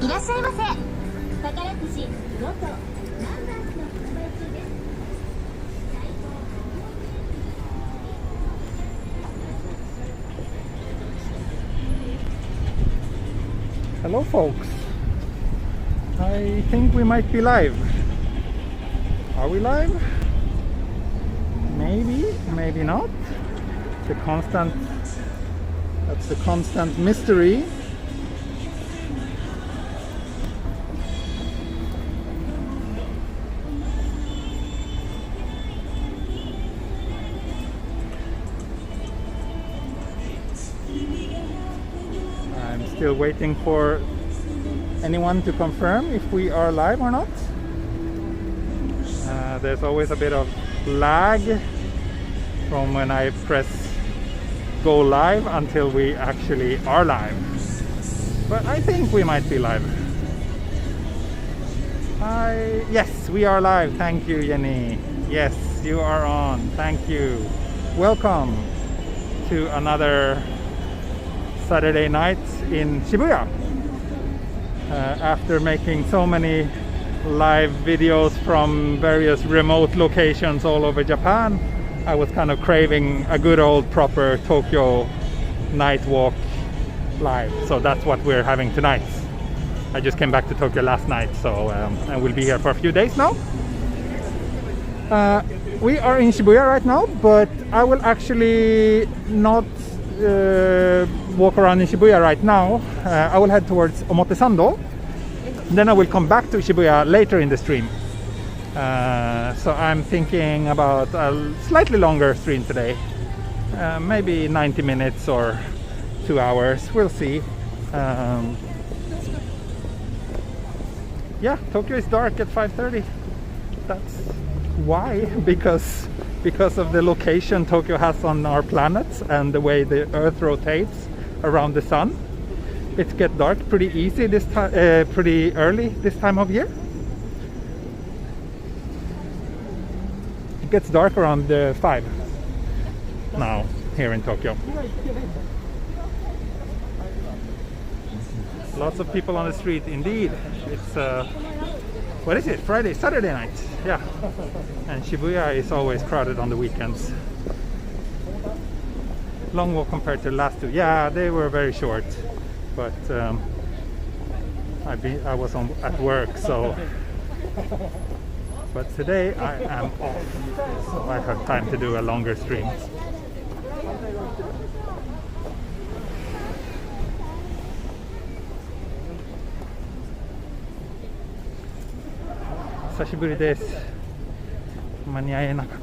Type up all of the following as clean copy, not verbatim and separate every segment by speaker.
Speaker 1: いらっしゃいませ。宝くじ5とナンバーズの販売中です。
Speaker 2: Hello folks, I think we might be live. Are we live? Maybe, maybe not. That's the constant mystery. I'm still waiting for anyone to confirm if we are live or not. There's always a bit of lag from when I press go live until we actually are live. But I think we might be live. Yes, we are live. Thank you, Jenny. Yes, you are on. Thank you. Welcome to another Saturday night in Shibuya. After making so many live videos from various remote locations all over Japan, I was kind of craving a good old proper Tokyo night walk live. So that's what we're having tonight. I just came back to Tokyo last night, so I will be here for a few days now. We are in Shibuya right now, but I will actually not walk around in Shibuya right now. I will head towards Omotesando. Then I will come back to Shibuya later in the stream. So I'm thinking about a slightly longer stream today. Maybe 90 minutes or 2 hours. We'll see. Yeah, Tokyo is dark at 5:30. That's why, because of the location Tokyo has on our planet and the way the Earth rotates around the sun. It gets dark pretty easy this time, pretty early this time of year. It gets dark around 5 now here in Tokyo. Lots of people on the street, indeed. It's what is it? Saturday night. Yeah. And Shibuya is always crowded on the weekends. Long walk compared to the last two. Yeah, they were very short. But I was at work, so. But today I am off, so I have time to do a longer stream. Sashiburi desu. 間に合えなかっ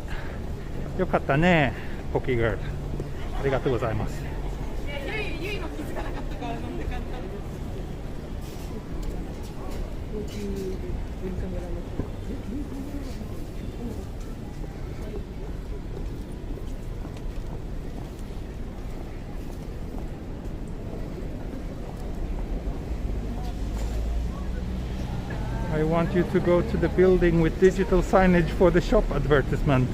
Speaker 2: た。よかったね、ポキガール。ありがとうございます。I want you to go to the building with digital signage for the shop advertisement.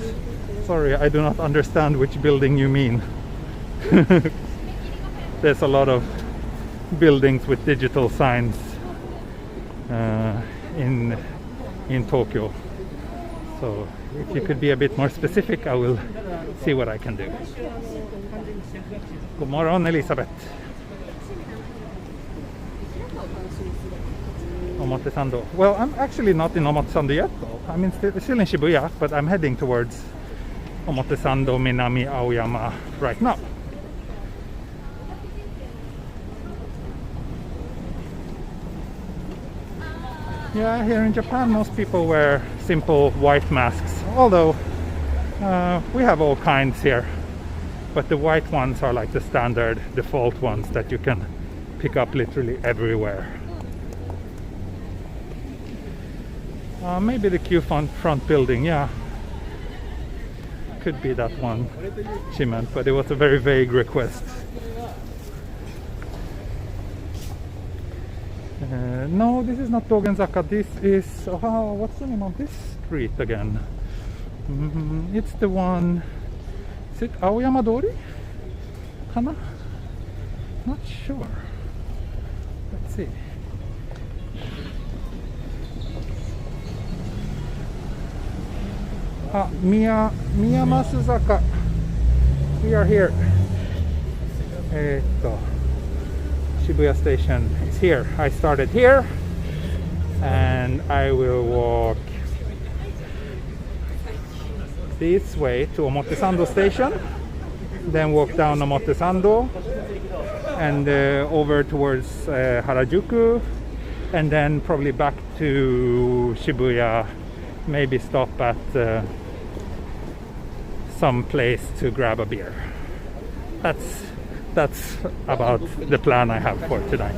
Speaker 2: Sorry, I do not understand which building you mean. There's a lot of buildings with digital signs in Tokyo. So if you could be a bit more specific, I will see what I can do. God morgon, Elisabeth. Omotesando. Well, I'm actually not in Omotesando yet, though. I'm still in Shibuya, but I'm heading towards Omotesando, Minami, Aoyama right now. Yeah, here in Japan, most people wear simple white masks, although we have all kinds here. But the white ones are like the standard default ones that you can pick up literally everywhere. Maybe the Q front building, yeah. Could be that one she meant, but it was a very vague request. No, this is not Dogenzaka. This is... what's the name of this street again? It's the one... Is it Aoyama Dori? Kana? Not sure. Let's see. Miyamasuzaka. We are here. Shibuya Station is here. I started here and I will walk this way to Omotesando Station, then walk down Omotesando and over towards Harajuku, and then probably back to Shibuya, maybe stop at some place to grab a beer. That's about the plan I have for tonight.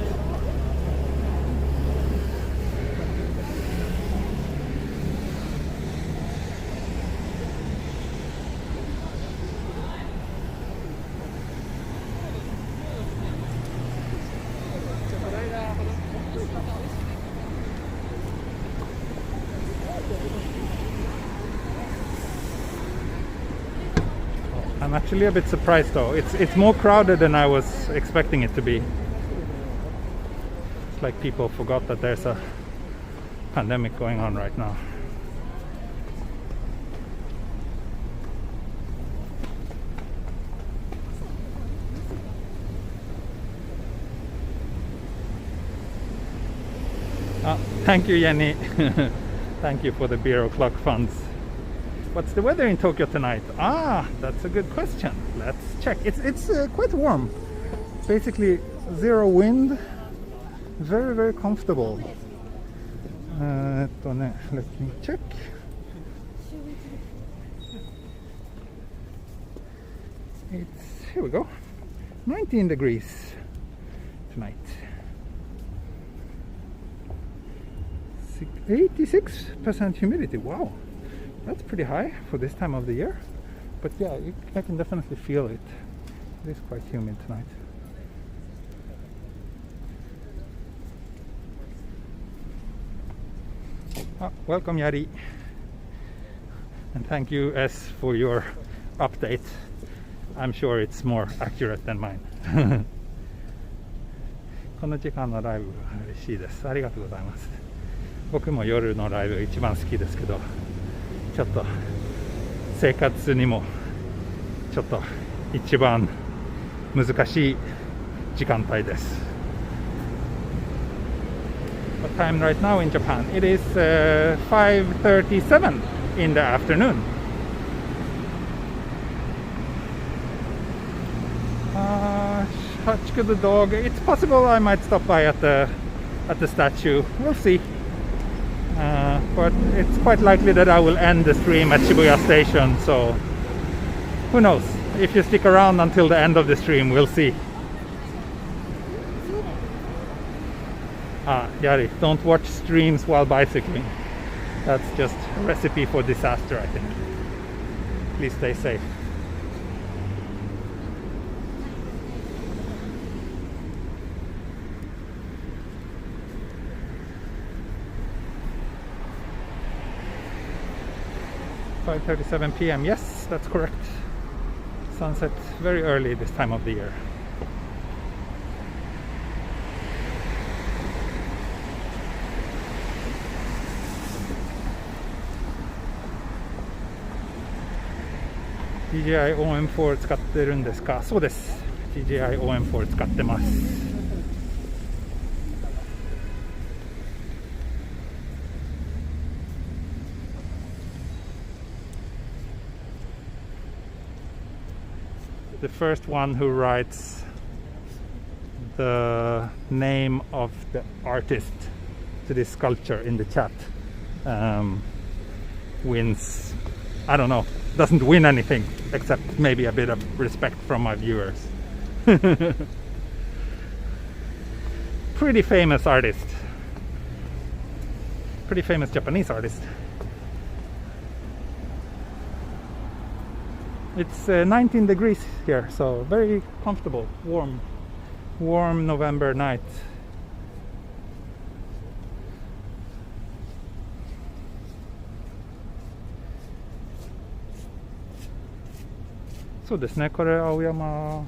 Speaker 2: I'm actually a bit surprised though. It's more crowded than I was expecting it to be. It's like people forgot that there's a pandemic going on right now. Thank you, Jenny. Thank you for the beer o'clock funds. What's the weather in Tokyo tonight? That's a good question. Let's check. It's quite warm. Basically zero wind. Very, very comfortable. Let me check. Here we go. 19 degrees tonight. 86% humidity. Wow. That's pretty high for this time of the year, but yeah, I can definitely feel it. It is quite humid tonight. Welcome, Yari, and thank you S for your update. I'm sure it's more accurate than mine. この時間のライブが嬉しいです。ありがとうございます。僕も夜のライブが一番好きですけど、ちょっと生活にもちょっと一番難しい時間帯です。What time right now in Japan? It is 5:37 in the afternoon. Harajuku the dog. It's possible I might stop by at the statue. We'll see. But it's quite likely that I will end the stream at Shibuya Station, so who knows? If you stick around until the end of the stream, we'll see. Yari, don't watch streams while bicycling. That's just a recipe for disaster, I think. Please stay safe. .37 p.m. Yes, that's correct. Sunset very early this time of the year. DJI OM4 使ってるんですか？そうです。DJI OM4 使ってます。The first one who writes the name of the artist to this sculpture in the chat wins. I don't know, doesn't win anything except maybe a bit of respect from my viewers. Pretty famous artist, pretty famous Japanese artist. It's 19 degrees here, so very comfortable, warm November night. So ですね、これ青山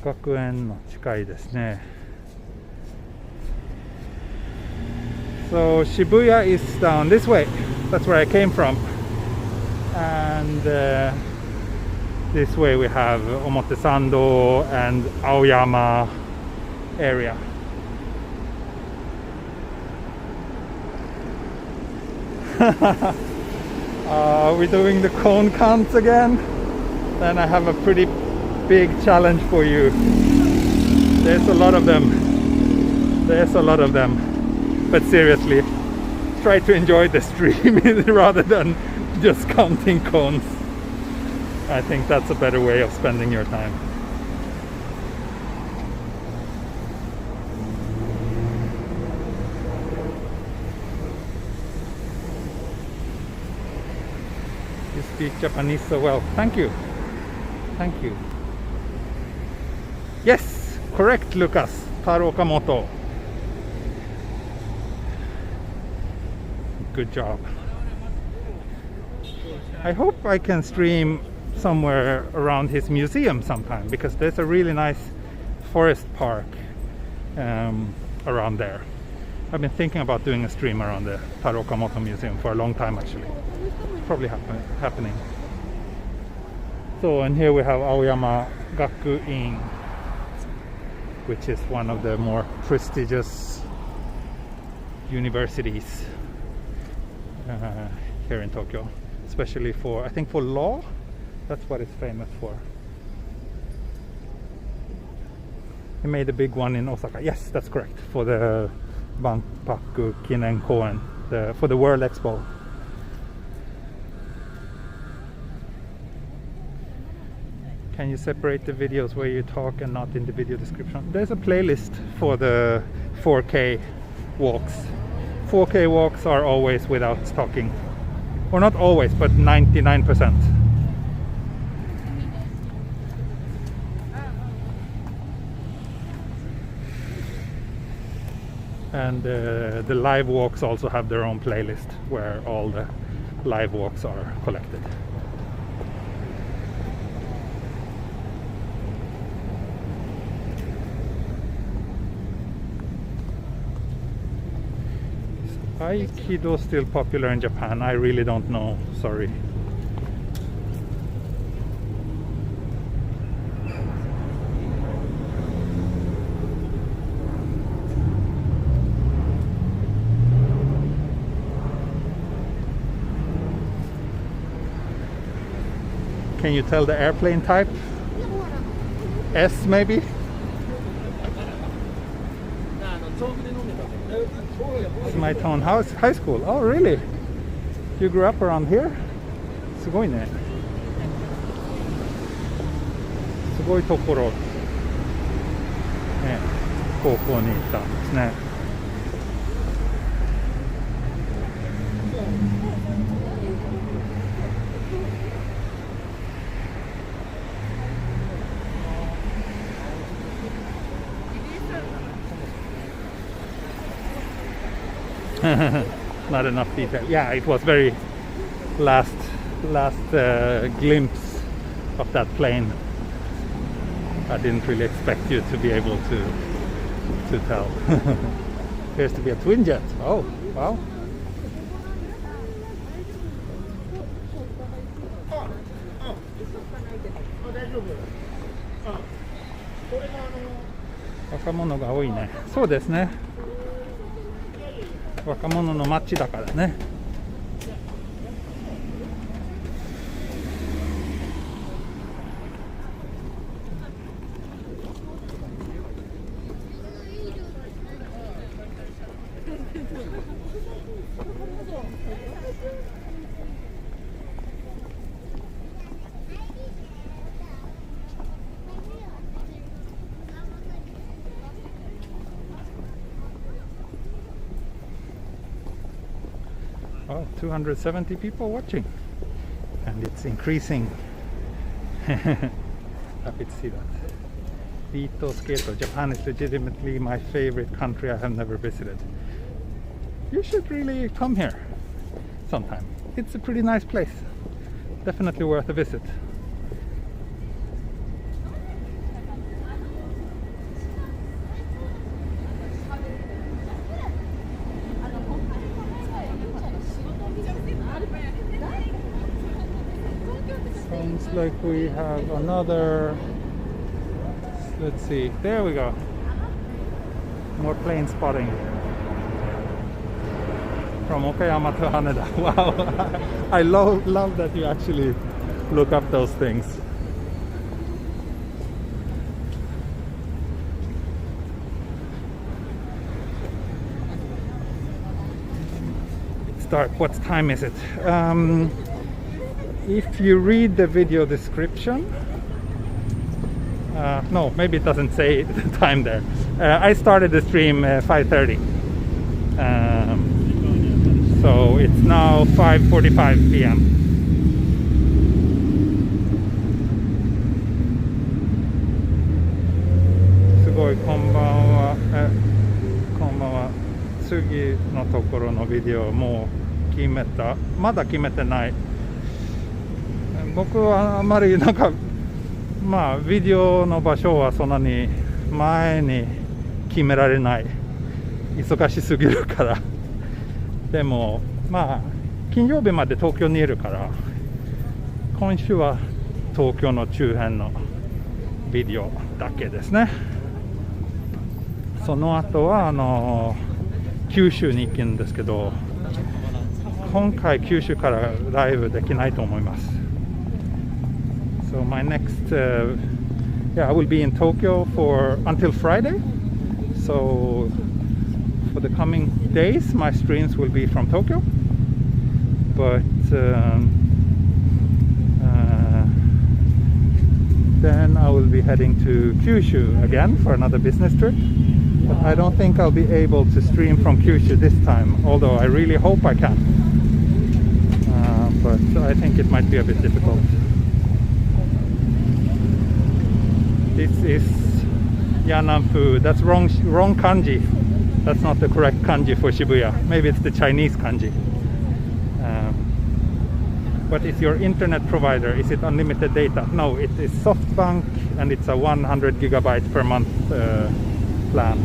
Speaker 2: 学園の近いですね。So Shibuya is down this way. That's where I came from. And this way we have Omotesando and Aoyama area. We're doing the cone counts again. Then I have a pretty big challenge for you. There's a lot of them. There's a lot of them. But seriously, try to enjoy the stream rather than just counting cones. I think that's a better way of spending your time. You speak Japanese so well. Thank you. Thank you. Yes, correct, Lucas. Taro Okamoto. Good job. I hope I can stream somewhere around his museum sometime, because there's a really nice forest park around there. I've been thinking about doing a stream around the Taro Okamoto Museum for a long time actually. Probably happening. So, and here we have Aoyama Gakuin, which is one of the more prestigious universities here in Tokyo, especially for, I think, for law. That's what it's famous for. He made a big one in Osaka. Yes, that's correct. For the Banpaku Kinen Koen, for the World Expo. Can you separate the videos where you talk and not in the video description? There's a playlist for the 4K walks. 4K walks are always without talking. Or not always, but 99%. And the live walks also have their own playlist where all the live walks are collected. Is Aikido still popular in Japan? I really don't know, sorry. Can you tell the airplane type? S maybe? It's my town house, high school. Oh really? You grew up around here? すごいね。すごいところね、高校に行ったんですね。Not enough detail. Yeah, it was very last glimpse of that plane. I didn't really expect you to be able to tell. Appears to be a twin jet. Oh, wow. Wakamonoが多いね。そうですね。若者の街だからね。Oh, 270 people watching, and it's increasing. Happy to see that. Vito Skater. Japan is legitimately my favorite country I have never visited. You should really come here sometime. It's a pretty nice place. Definitely worth a visit. like we have another. Let's see. There we go. More plane spotting from Okayama to Haneda. Wow. I love that you actually look up those things. It's dark. What time is it? If you read the video description, no, maybe it doesn't say the time there. I started the stream 5:30, so it's now 5:45 p.m. Sugoi, konbanwa. Konbanwa. 次のところのビデオもう決めた？まだ決めてない。僕はあまりなんかまあビデオの場所はそんなに前に決められない、忙しすぎるから。でもまあ金曜日まで東京にいるから、今週は東京の周辺のビデオだけですね。その後は九州に行くんですけど、今回九州からライブできないと思います。So my next, I will be in Tokyo until Friday. So for the coming days, my streams will be from Tokyo. But then I will be heading to Kyushu again for another business trip. But I don't think I'll be able to stream from Kyushu this time, although I really hope I can. But I think it might be a bit difficult. This is Yanampu. That's wrong kanji. That's not the correct kanji for Shibuya. Maybe it's the Chinese kanji. What is your internet provider? Is it unlimited data? No, it is SoftBank, and it's a 100 gigabyte per month plan.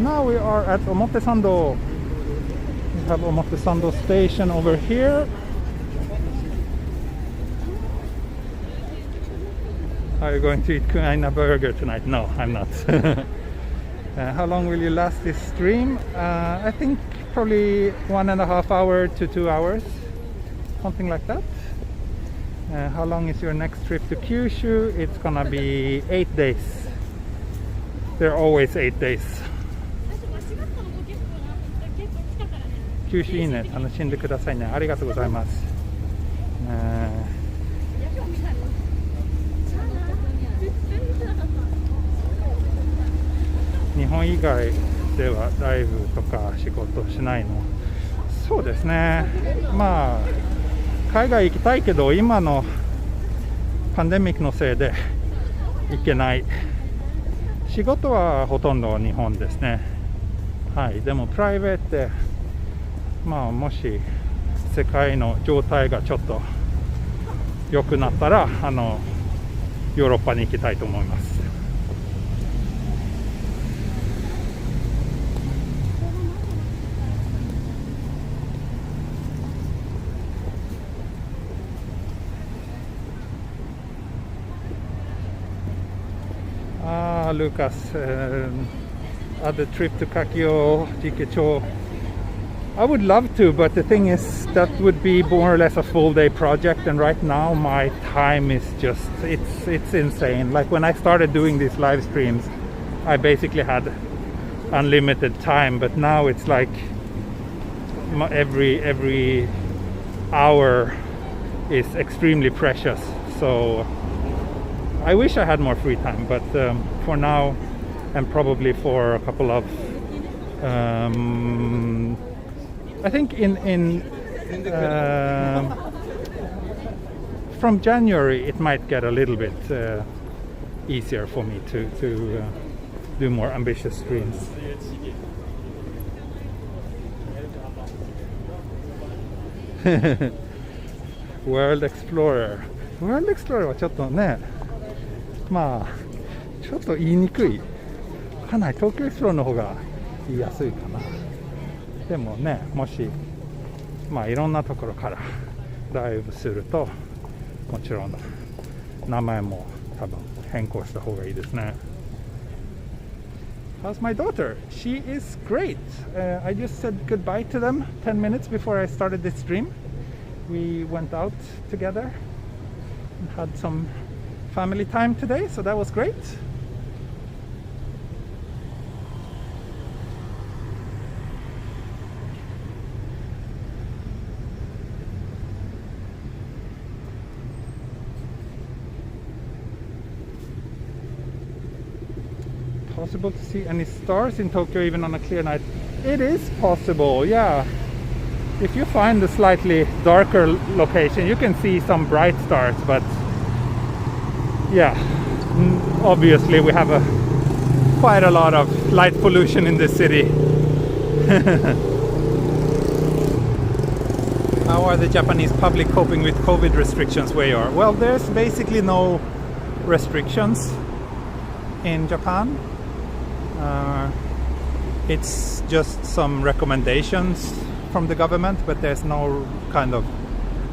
Speaker 2: Now we are at Omotesando. We have Omotesando Station over here. Are you going to eat Kunaina burger tonight? No, I'm not. How long will you last this stream? I think probably 1.5 hours to 2 hours, something like that. How long is your next trip to Kyushu? It's gonna be 8 days. They're always 8 days. 九州いいね、楽しんでくださいね。ありがとうございます。日本以外ではライブとか仕事しないの？そうですね。まあ海外行きたいけど、今のパンデミックのせいで行けない。仕事はほとんど日本ですね。はい。でもプライベートでまあもし世界の状態がちょっと良くなったらヨーロッパに行きたいと思います。Lucas, other trip to Kakio, Jikecho. I would love to, but the thing is that would be more or less a full day project, and right now my time is just it's insane. Like when I started doing these live streams, I basically had unlimited time, but now it's like every hour is extremely precious. So I wish I had more free time, but for now and probably for a couple of I think from January it might get a little bit easier for me to do more ambitious streams. World Explorer はちょっとね、まあちょっと言いにくいかなり。東京エクスプローラーの方が言いやすいかな。でもね、もしまあいろんなところからダイブすると、もちろん名前も多分変更した方がいいですね。How's my daughter? She is great. I just said goodbye to them 10 minutes before I started this stream. We went out together and had some family time today, so that was great. Possible to see any stars in Tokyo even on a clear night? It is possible, yeah. If you find a slightly darker location, you can see some bright stars, but yeah, obviously we have quite a lot of light pollution in this city. How are the Japanese public coping with COVID restrictions where you are? Well, there's basically no restrictions in Japan. It's just some recommendations from the government, but there's no kind of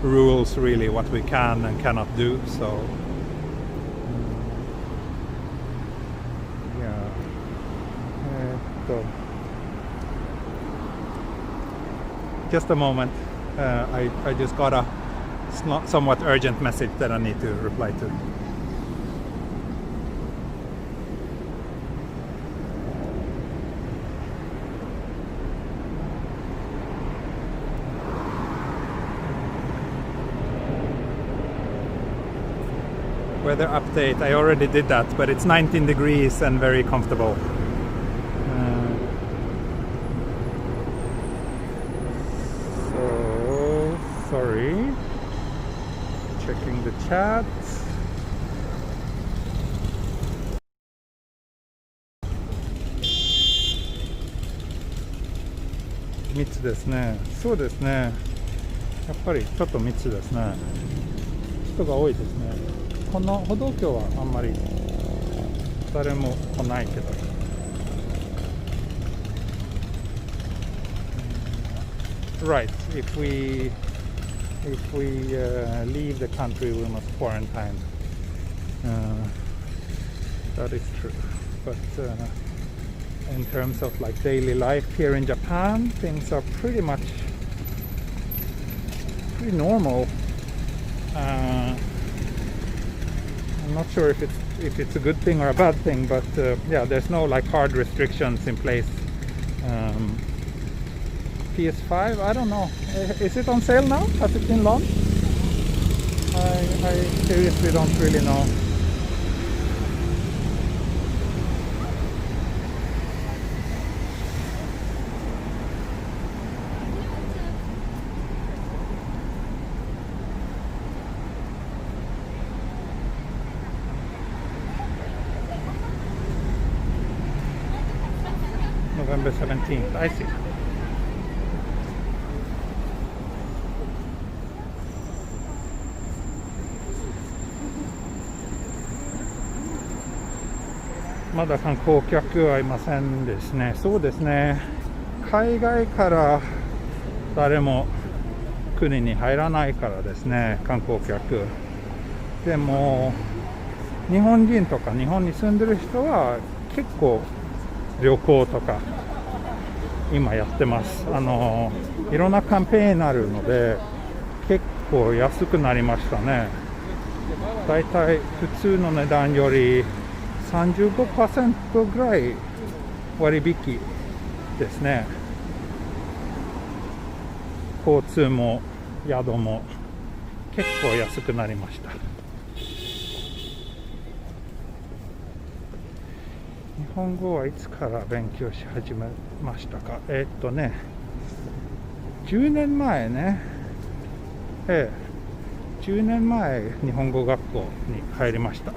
Speaker 2: rules really what we can and cannot do. So yeah. Just a moment. I just got a somewhat urgent message that I need to reply to. Weather update, I already did that, but it's 19 degrees and very comfortable. So, sorry. Checking the chat. Mitsu ですね。そうですね。やっぱりちょっと密ですね。人が多いですね。この歩道橋はあんまり誰も来ないけど。Right, if we leave the country, we must quarantine. That is true. But in terms of like daily life here in Japan, things are pretty normal. I'm not sure if it's a good thing or a bad thing, but yeah, there's no like hard restrictions in place. PS5, I don't know. Is it on sale now? Has it been launched? I seriously don't really know. November 17th, I see. Maだ観光客はいませんですね。そうですね。海外から誰も国に入らないからですね、観光客。でも日本人とか日本に住んでる人は結構旅行とか今やってます。いろんなキャンペーンになるので結構安くなりましたね。だいたい普通の値段より 35% ぐらい割引ですね。交通も宿も結構安くなりました。日本語はいつから勉強し始めましたか。10年前ね。10年前日本語学校に入りました。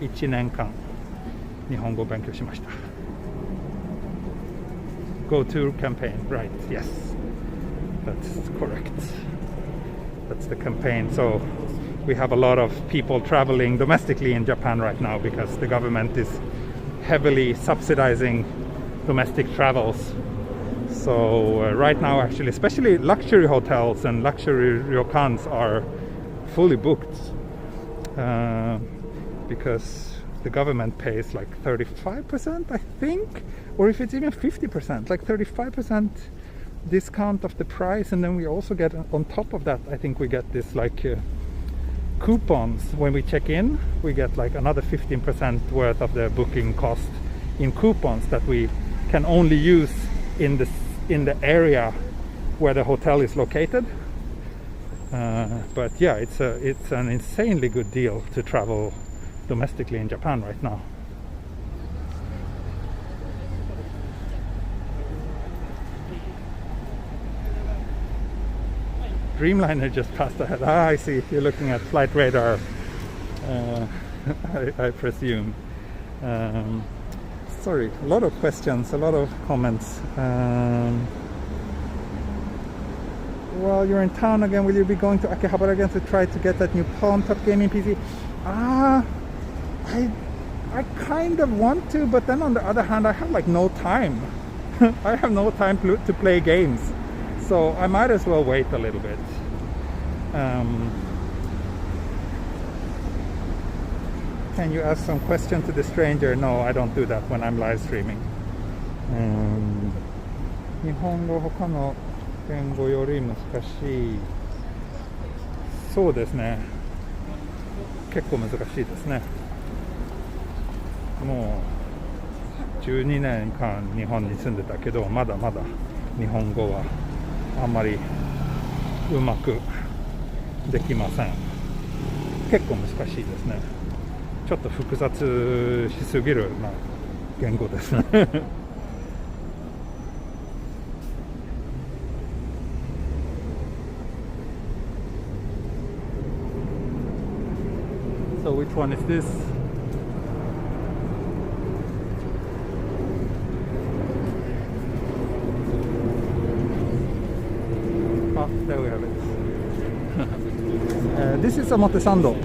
Speaker 2: 1年間日本語を勉強しました。Go to campaign, right? Yes, that's correct. That's the campaign. So we have a lot of people traveling domestically in Japan right now because the government is heavily subsidizing domestic travels. So right now, actually, especially luxury hotels and luxury ryokans are fully booked because the government pays like 35%, I think, or if it's even 50%, like 35% discount of the price, and then we also get on top of that, I think we get this like coupons when we check in. We get like another 15% worth of the booking cost in coupons that we can only use in the area where the hotel is located. But yeah, it's an insanely good deal to travel domestically in Japan right now. Dreamliner just passed ahead. Ah, I see. You're looking at flight radar, I presume. Sorry, a lot of questions, a lot of comments. Well, you're in town again. Will you be going to Akihabara again to try to get that new Palm Top gaming PC? I kind of want to, but then on the other hand, I have like no time. I have no time to play games, so I might as well wait a little bit. Can you ask some question to the stranger? No, I don't do that when I'm live streaming. 日本語他の言語より難しい。そうですね。結構難しいですね。もう12年間日本に住んでたけど、まだまだ日本語はあんまりうまくできません。結構難しいですね。ちょっと複雑しすぎるな言語ですね。So which one is this? Ah, there we have it. This is Omotesando.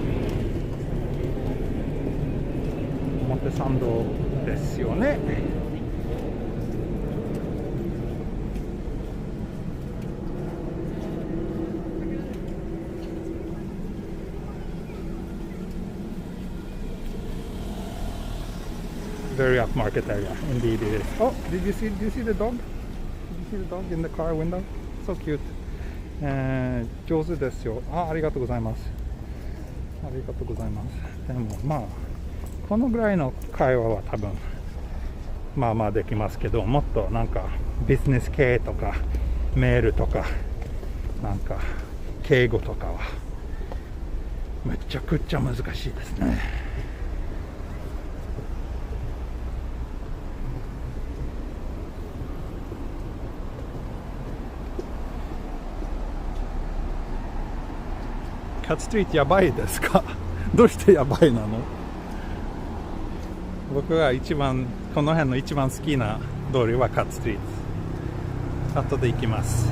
Speaker 2: Omotesando ですよね。Very upmarket area, indeed it is. Oh, do you see the dog? Did you see the dog in the car window? So cute. 上手ですよ。ありがとうございます。ありがとうございます。でもまあこのぐらいの会話は多分まあまあできますけど、もっとなんかビジネス系とかメールとかなんか敬語とかはめちゃくちゃ難しいですね。キャッツストリートやばいですか？どうしてやばいなの？僕がこの辺の一番好きな通りはキャッツストリート。後で行きます。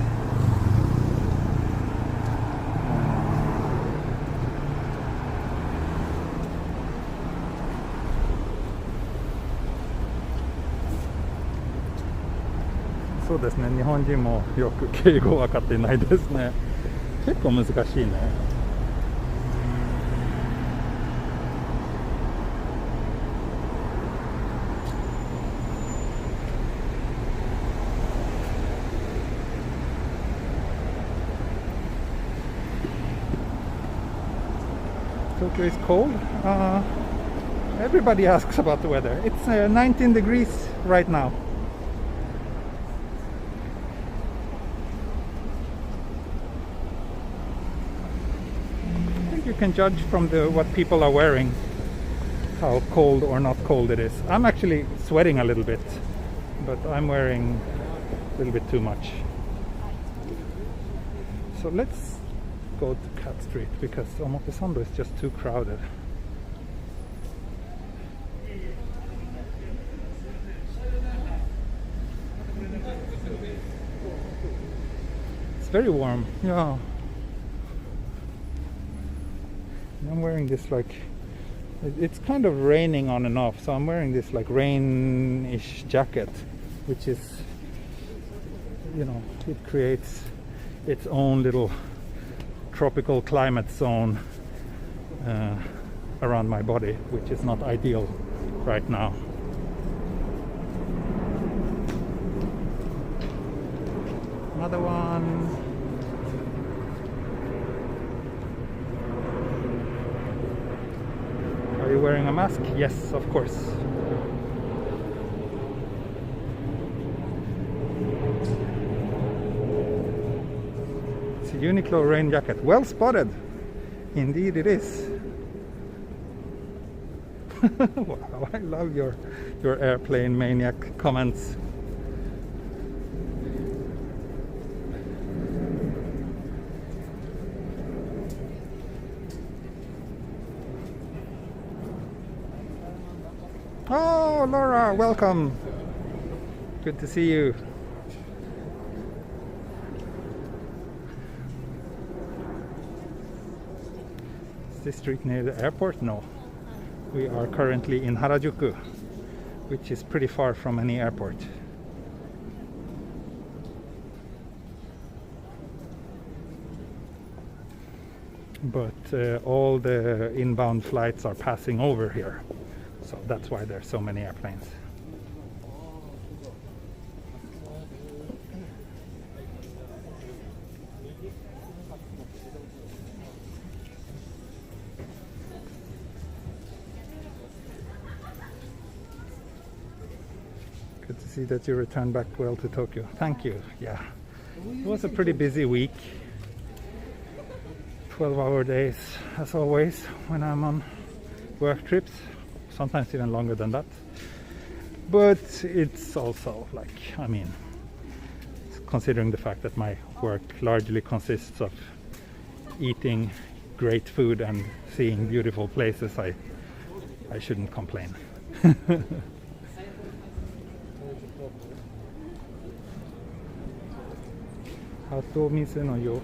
Speaker 2: そうですね。日本人もよく敬語分かっていないですね。結構難しいね。Tokyo is cold. Everybody asks about the weather. It's 19 degrees right now. I think you can judge from what people are wearing how cold or not cold it is. I'm actually sweating a little bit, but I'm wearing a little bit too much. So let's go to Cat Street because Omotesando is just too crowded. It's very warm, yeah. I'm wearing this like, it's kind of raining on and off, so I'm wearing this like rain-ish jacket, which is, you know, it creates its own little tropical climate zone around my body, which is not ideal right now. Another one. Are you wearing a mask? Yes, of course. It's a Uniqlo rain jacket. Well spotted. Indeed it is. Wow, I love your airplane maniac comments. Oh, Laura, welcome. Good to see you. Is this street near the airport? No. We are currently in Harajuku, which is pretty far from any airport. But all the inbound flights are passing over here. So that's why there's so many airplanes. Good to see that you returned back well to Tokyo. Thank you. Yeah, it was a pretty busy week. 12-hour days as always when I'm on work trips. Sometimes even longer than that, but it's also like, I mean, considering the fact that my work largely consists of eating great food and seeing beautiful places, I shouldn't complain. ハート店の用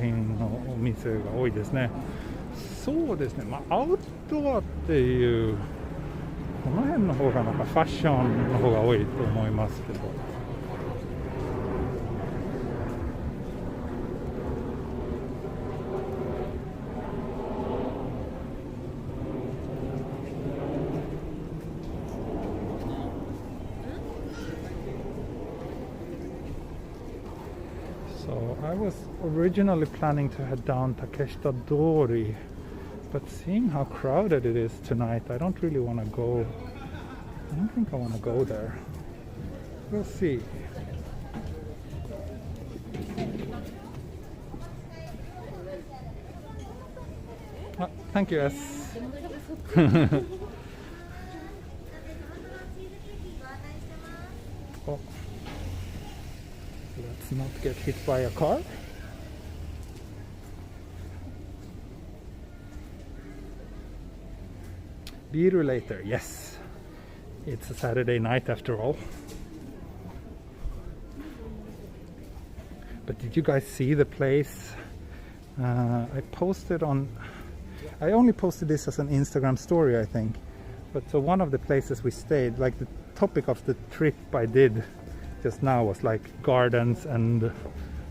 Speaker 2: 品のお店が多いですね。そうですね、まあアウトアっていうこの辺の方がなんかファッションの方が多いと思いますけど。So I was originally planning to head down Takeshita Dori, but seeing how crowded it is tonight, I don't really want to go. I don't think I want to go there. We'll see. Thank you, S. Oh. Let's not get hit by a car. Beer later, yes. It's a Saturday night after all. But did you guys see the place? I posted on... I only posted this as an Instagram story, I think. But so one of the places we stayed, like the topic of the trip I did just now was like gardens and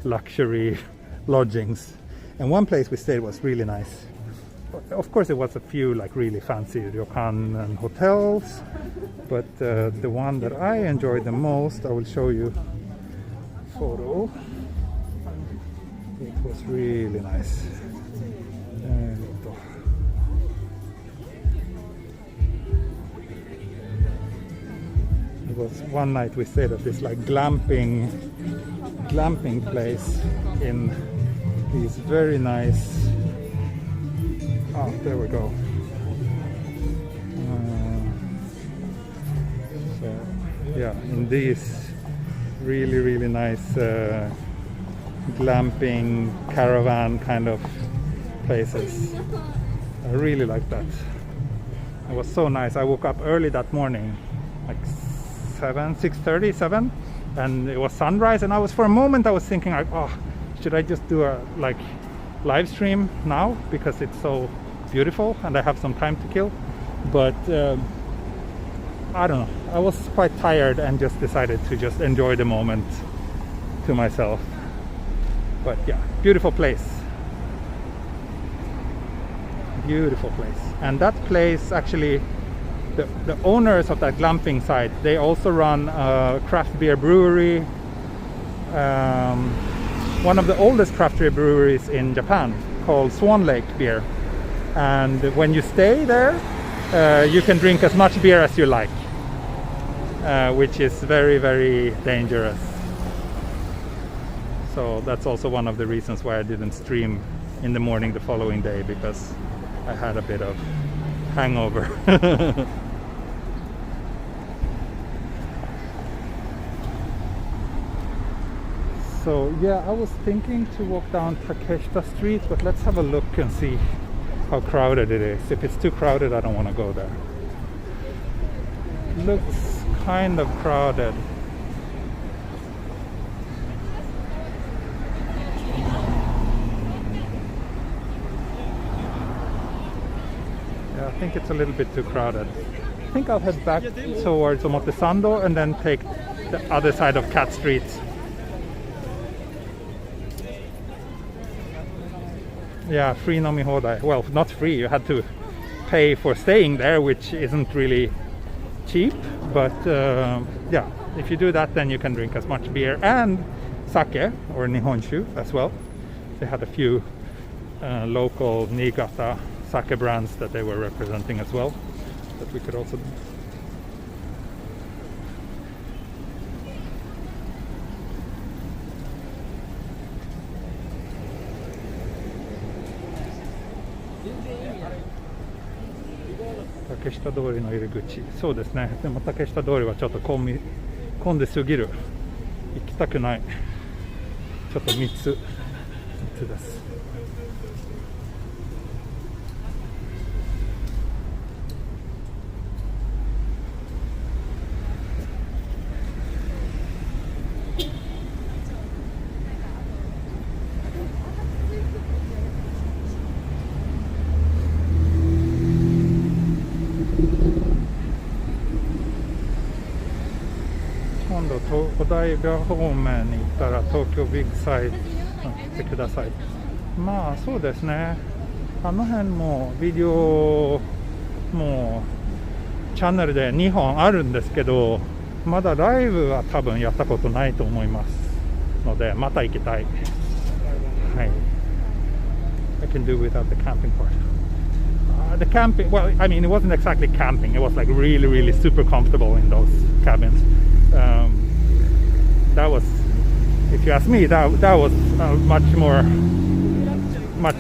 Speaker 2: luxury lodgings. And one place we stayed was really nice. Of course, there was a few like really fancy ryokan and hotels, but the one that I enjoyed the most, I will show you a photo. It was really nice. It was one night we stayed at this like glamping place in these very nice. Oh, there we go. So yeah, in these really nice glamping caravan kind of places. I really like that. It was so nice. I woke up early that morning, like 6:30, 7, and it was sunrise. And I was, for a moment, I was thinking like, oh, should I just do a like live stream now because it's so beautiful and I have some time to kill. But I don't know, I was quite tired and just decided to just enjoy the moment to myself. But yeah, beautiful place. Beautiful place. And that place actually, the owners of that glamping site, they also run a craft beer brewery, one of the oldest craft beer breweries in Japan, called Swan Lake Beer. And when you stay there, you can drink as much beer as you like, which is very, very dangerous. So that's also one of the reasons why I didn't stream in the morning the following day, because I had a bit of hangover. So yeah, I was thinking to walk down Takeshita Street, but let's have a look and see how crowded it is. If it's too crowded, I don't want to go there. Looks kind of crowded. Yeah, I think it's a little bit too crowded. I think I'll head back towards Omotesando and then take the other side of Cat Street. Yeah, free nomi hodai. Well, not free, you had to pay for staying there, which isn't really cheap. But yeah, if you do that, then you can drink as much beer and sake or nihonshu as well. They had a few local Niigata sake brands that they were representing as well, that we could also.竹下通りの入り口、そうですね。でも竹下通りはちょっと混んですぎる。行きたくない。ちょっと密です。お台場方面に行ったら東京ビッグサイズ行ってください。まあそうですね、あの辺もビデオもチャンネルで2本あるんですけど、まだライブは多分やったことないと思いますので、また行きたい。はい。I can do without the camping part. The camping, well, I mean, it wasn't exactly camping. It was like really, really super comfortable in those cabins. That was, if you ask me, that was a much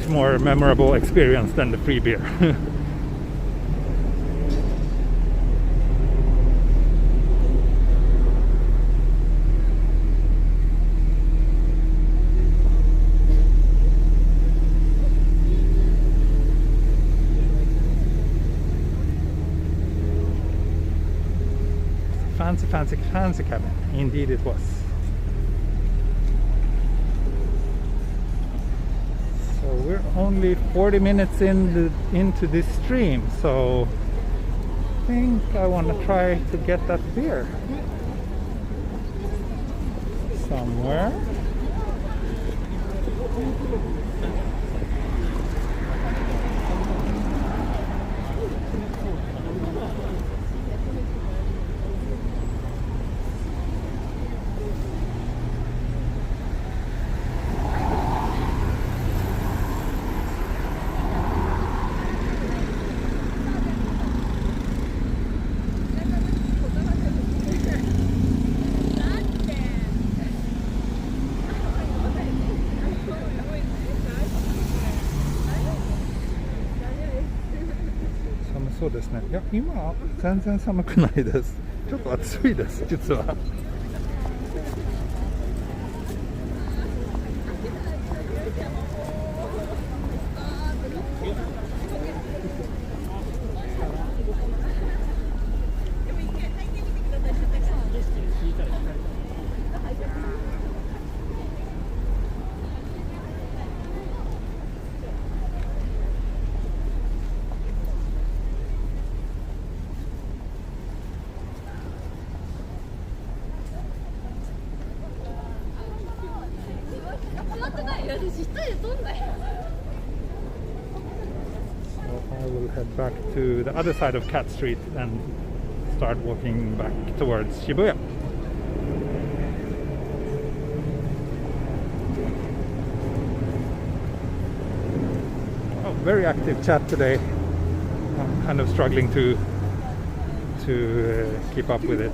Speaker 2: more memorable experience than the free beer. Fancy cabin. Indeed it was. So we're only 40 minutes into this stream, so I think I want to try to get that beer somewhere.寒そうですね。いや、今全然寒くないです。ちょっと暑いです、実は。back to the other side of Cat Street and start walking back towards Shibuya. Oh, very active chat today. I'm kind of struggling to keep up with it.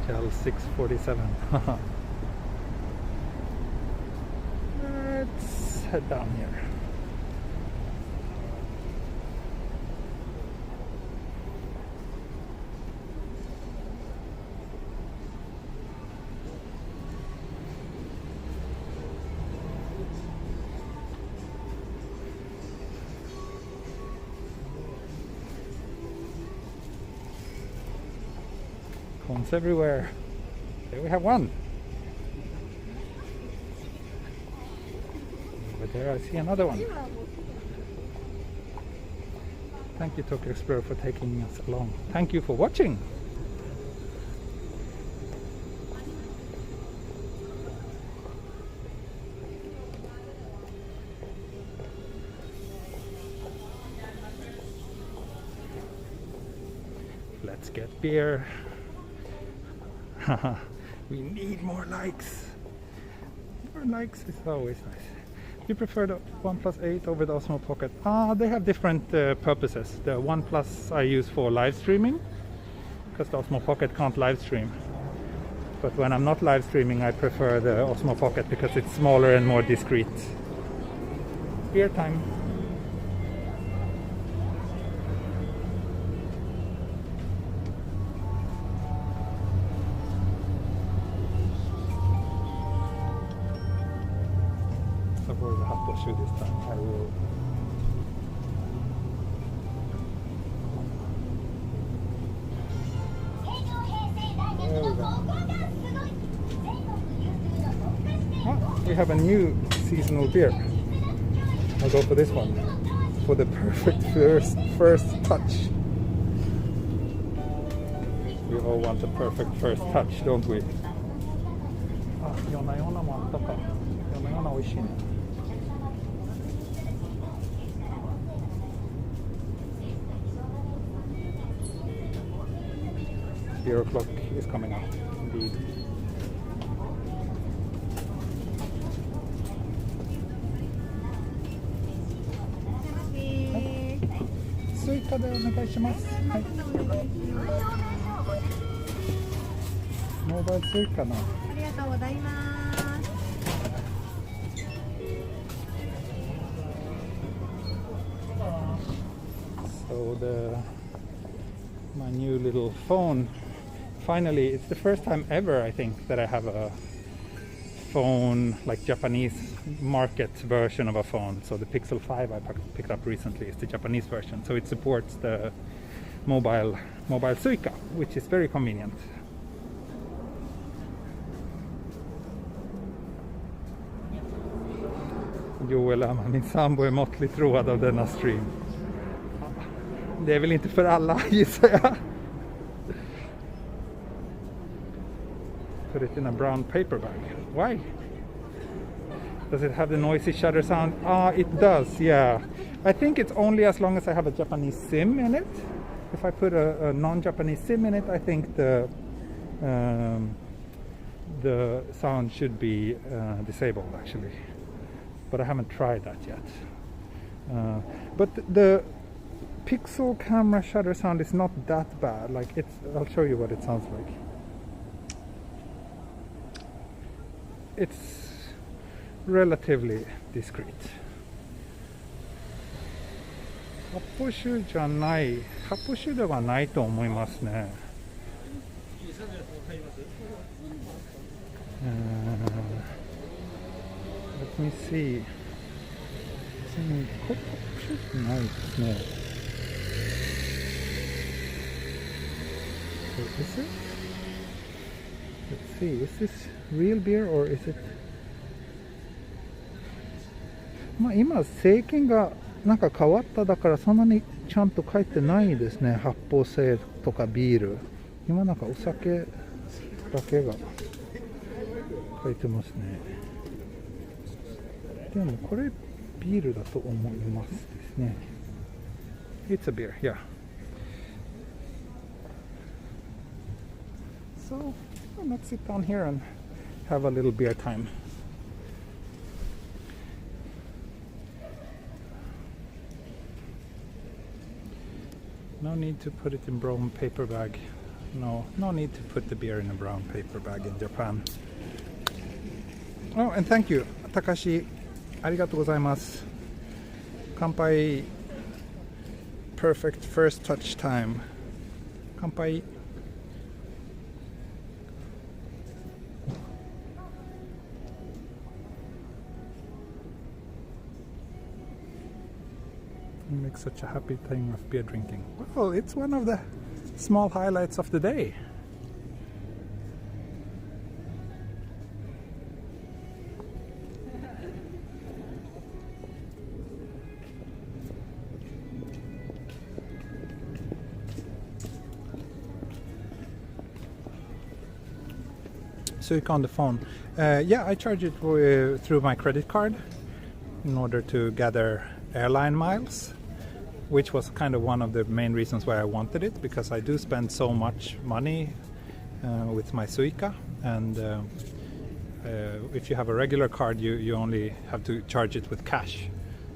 Speaker 2: L647. Let's head down here. Cones everywhere. There we have one. Over there I see another one. Thank you, Tokyo Explorer, for taking us along. Thank you for watching. Let's get beer. We need more likes. More likes is always nice. Do you prefer the OnePlus 8 over the Osmo Pocket? They have different purposes. The OnePlus I use for live streaming, because the Osmo Pocket can't live stream. But when I'm not live streaming, I prefer the Osmo Pocket because it's smaller and more discreet. Beer time. Avoid the hot shoe this time. I will. There we go. Ah, we have a new seasonal beer. I'll go for this one. For the perfect first touch. We all want the perfect first touch, don't we? Ah, Yonayonaもあったか。Yonayona 美味しいね。Beer o'clock is coming up, indeed. Suica でお願いします。はい。モバイルSuicaの。ありがとうございます。So my new little phone. Finally, it's the first time ever, I think, that I have a phone, like Japanese market version of a phone. So the Pixel 5 I picked up recently is the Japanese version. So it supports the mobile Suica, which is very convenient. Joel, min sambo är måttligt road av denna stream. Det är väl inte för alla, gissar jag. Put it in a brown paper bag. Why? Does it have the noisy shutter sound? It does, yeah. I think it's only as long as I have a Japanese SIM in it. If I put a non-Japanese SIM in it, I think the sound should be disabled, actually. But I haven't tried that yet. But the Pixel camera shutter sound is not that bad. Like I'll show you what it sounds like. It's relatively discreet. 発泡酒じゃない、発泡酒ではないと思いますね。Let me see. 発泡酒じゃないですね。So is it? Let's see, is this real beer or is it? まあ今政権がなんか変わっただからそんなにちゃんと書いてないですね。発泡性とかビール。今なんかお酒だけが書いてますね。でもこれビールだと思いますですね。It's a beer, yeah. So let's sit down here and have a little beer time. No need to put it in brown paper bag. No need to put the beer in a brown paper bag in Japan. Oh, and thank you, Takashi. ありがとうございます。乾杯。Perfect first touch time. 乾杯。It makes such a happy thing of beer drinking. Well, it's one of the small highlights of the day. Suica on the phone. Yeah, I charge it through my credit card in order to gather airline miles, which was kind of one of the main reasons why I wanted it, because I do spend so much money with my Suica, and if you have a regular card you only have to charge it with cash.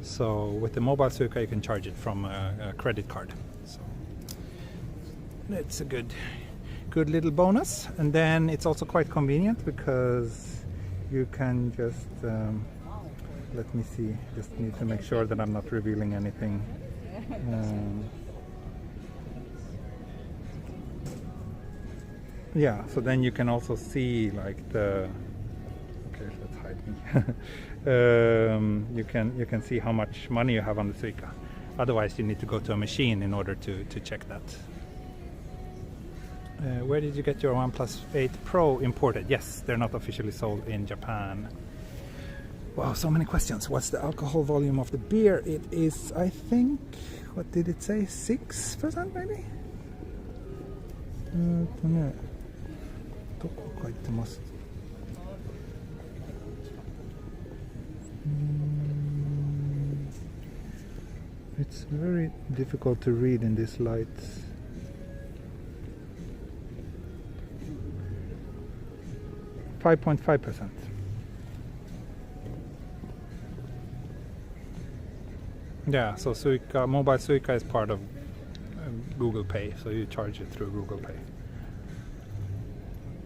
Speaker 2: So with the mobile Suica you can charge it from a credit card. So it's a good little bonus, and then it's also quite convenient because you can just let me see, just need to make sure that I'm not revealing anything. Yeah, so then you can also see like the, okay, let's hide me. You can see how much money you have on the Suica. Otherwise you need to go to a machine in order to check that. Where did you get your OnePlus 8 Pro imported? Yes, they're not officially sold in Japan. Wow, so many questions. What's the alcohol volume of the beer? It is, I think, what did it say? 6% maybe? どこ書いてます? It's very difficult to read in this light. .5%. Yeah, so Suica, mobile Suica is part of Google Pay, so you charge it through Google Pay.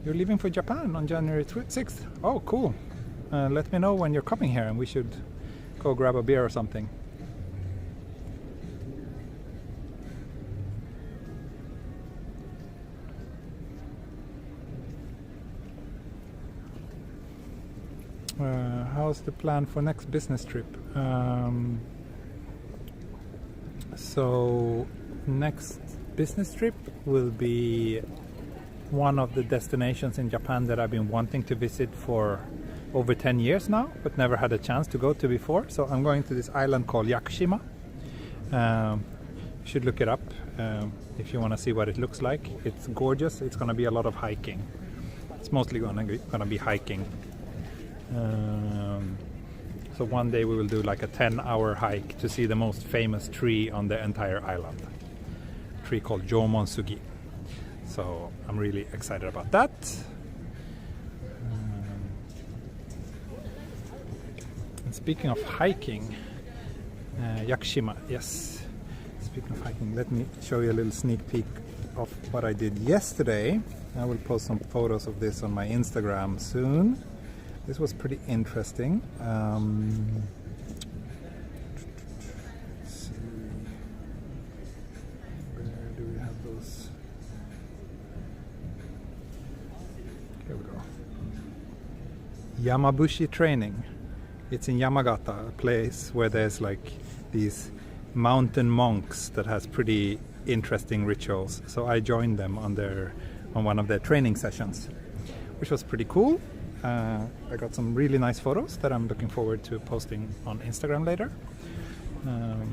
Speaker 2: You're leaving for Japan on January 6th. Oh, cool. Let me know when you're coming here and we should go grab a beer or something. How's the plan for next business trip? So next business trip will be one of the destinations in Japan that I've been wanting to visit for over 10 years now, but never had a chance to go to before. So I'm going to this island called Yakushima. You should look it up if you want to see what it looks like. It's gorgeous. It's going to be a lot of hiking. It's mostly going to be hiking. So one day we will do like a 10-hour hike to see the most famous tree on the entire island. A tree called Jomonsugi. So I'm really excited about that. And speaking of hiking, Yakushima, yes. Speaking of hiking, let me show you a little sneak peek of what I did yesterday. I will post some photos of this on my Instagram soon. This was pretty interesting. Let's see. Where do we have those? Here we go. Yamabushi training. It's in Yamagata, a place where there's like these mountain monks that has pretty interesting rituals. So I joined them on one of their training sessions, which was pretty cool. I got some really nice photos that I'm looking forward to posting on Instagram later. Um,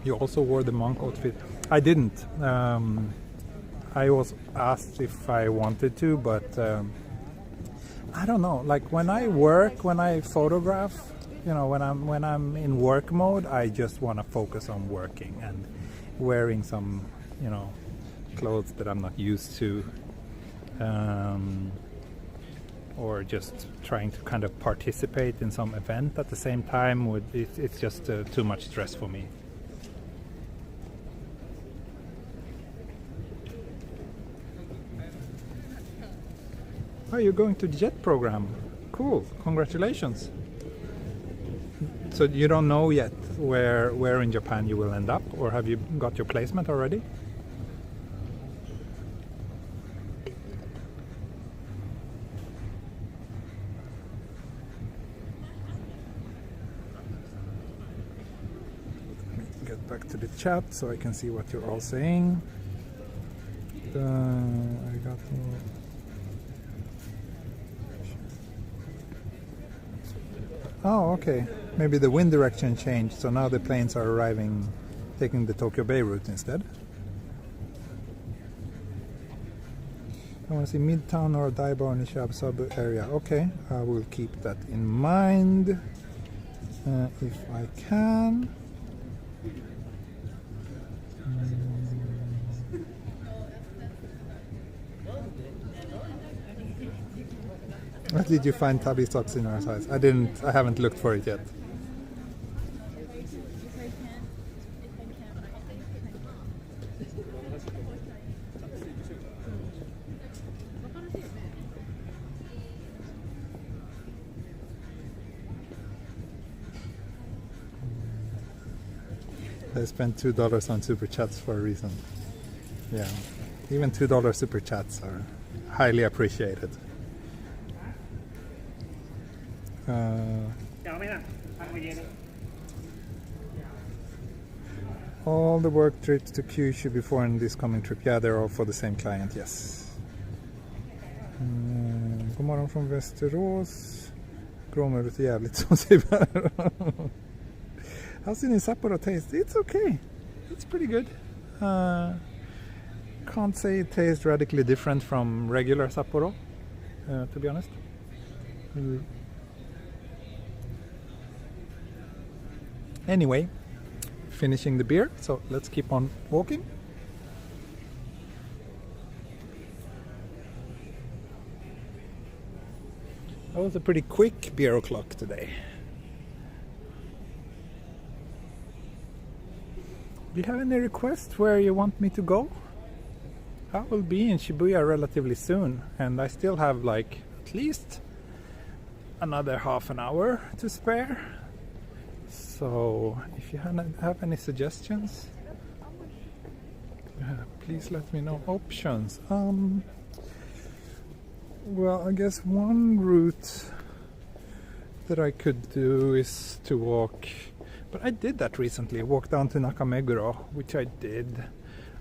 Speaker 2: You also wore the monk outfit. I didn't. I was asked if I wanted to, but I don't know. Like when I work, when I photograph, you know, when I'm in work mode, I just want to focus on working and wearing some, you know, clothes that I'm not used to, or just trying to kind of participate in some event at the same time. It's just too much stress for me. Oh, you're going to the JET program. Cool, congratulations. So you don't know yet where in Japan you will end up, or have you got your placement already? Let me get back to the chat so I can see what you're all saying. I got Oh, okay. Maybe the wind direction changed, so now the planes are arriving, taking the Tokyo Bay route instead. I want to see Midtown or Daiba or Nishab sub area. Okay, I will keep that in mind if I can. Did you find tabby socks in our size? I haven't looked for it yet. I spent $2 on super chats for a reason. Yeah, even $2 super chats are highly appreciated. All the work trips to Kyushu before and this coming trip, yeah, they're all for the same client, yes. God morgon från Västerås. Gråmöret är jävligt som säger. How's it in Sapporo taste? It's okay. It's pretty good. Can't say it tastes radically different from regular Sapporo, to be honest. Anyway, finishing the beer, so let's keep on walking. That was a pretty quick beer o'clock today. Do you have any requests where you want me to go? I will be in Shibuya relatively soon, and I still have like at least another half an hour to spare. So if you have any suggestions, please let me know. Options. Well, I guess one route that I could do is to walk, but I did that recently, walk down to Nakameguro, which I did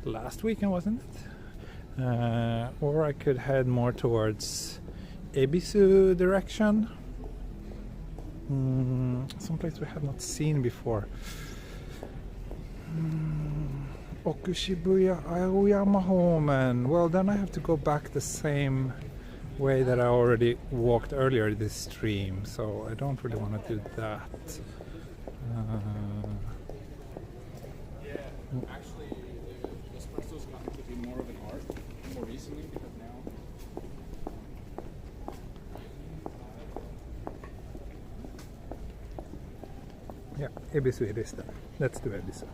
Speaker 2: last weekend, wasn't it? Or I could head more towards Ebisu direction. Someplace we have not seen before. Okushibuya Aoyama Homen. Well, then I have to go back the same way that I already walked earlier this stream, so I don't really want to do that.
Speaker 3: Yeah, actually, the espresso's gotten to be more of an art more recently because now.
Speaker 2: Yeah, Ebisu it is then. Let's do Ebisu.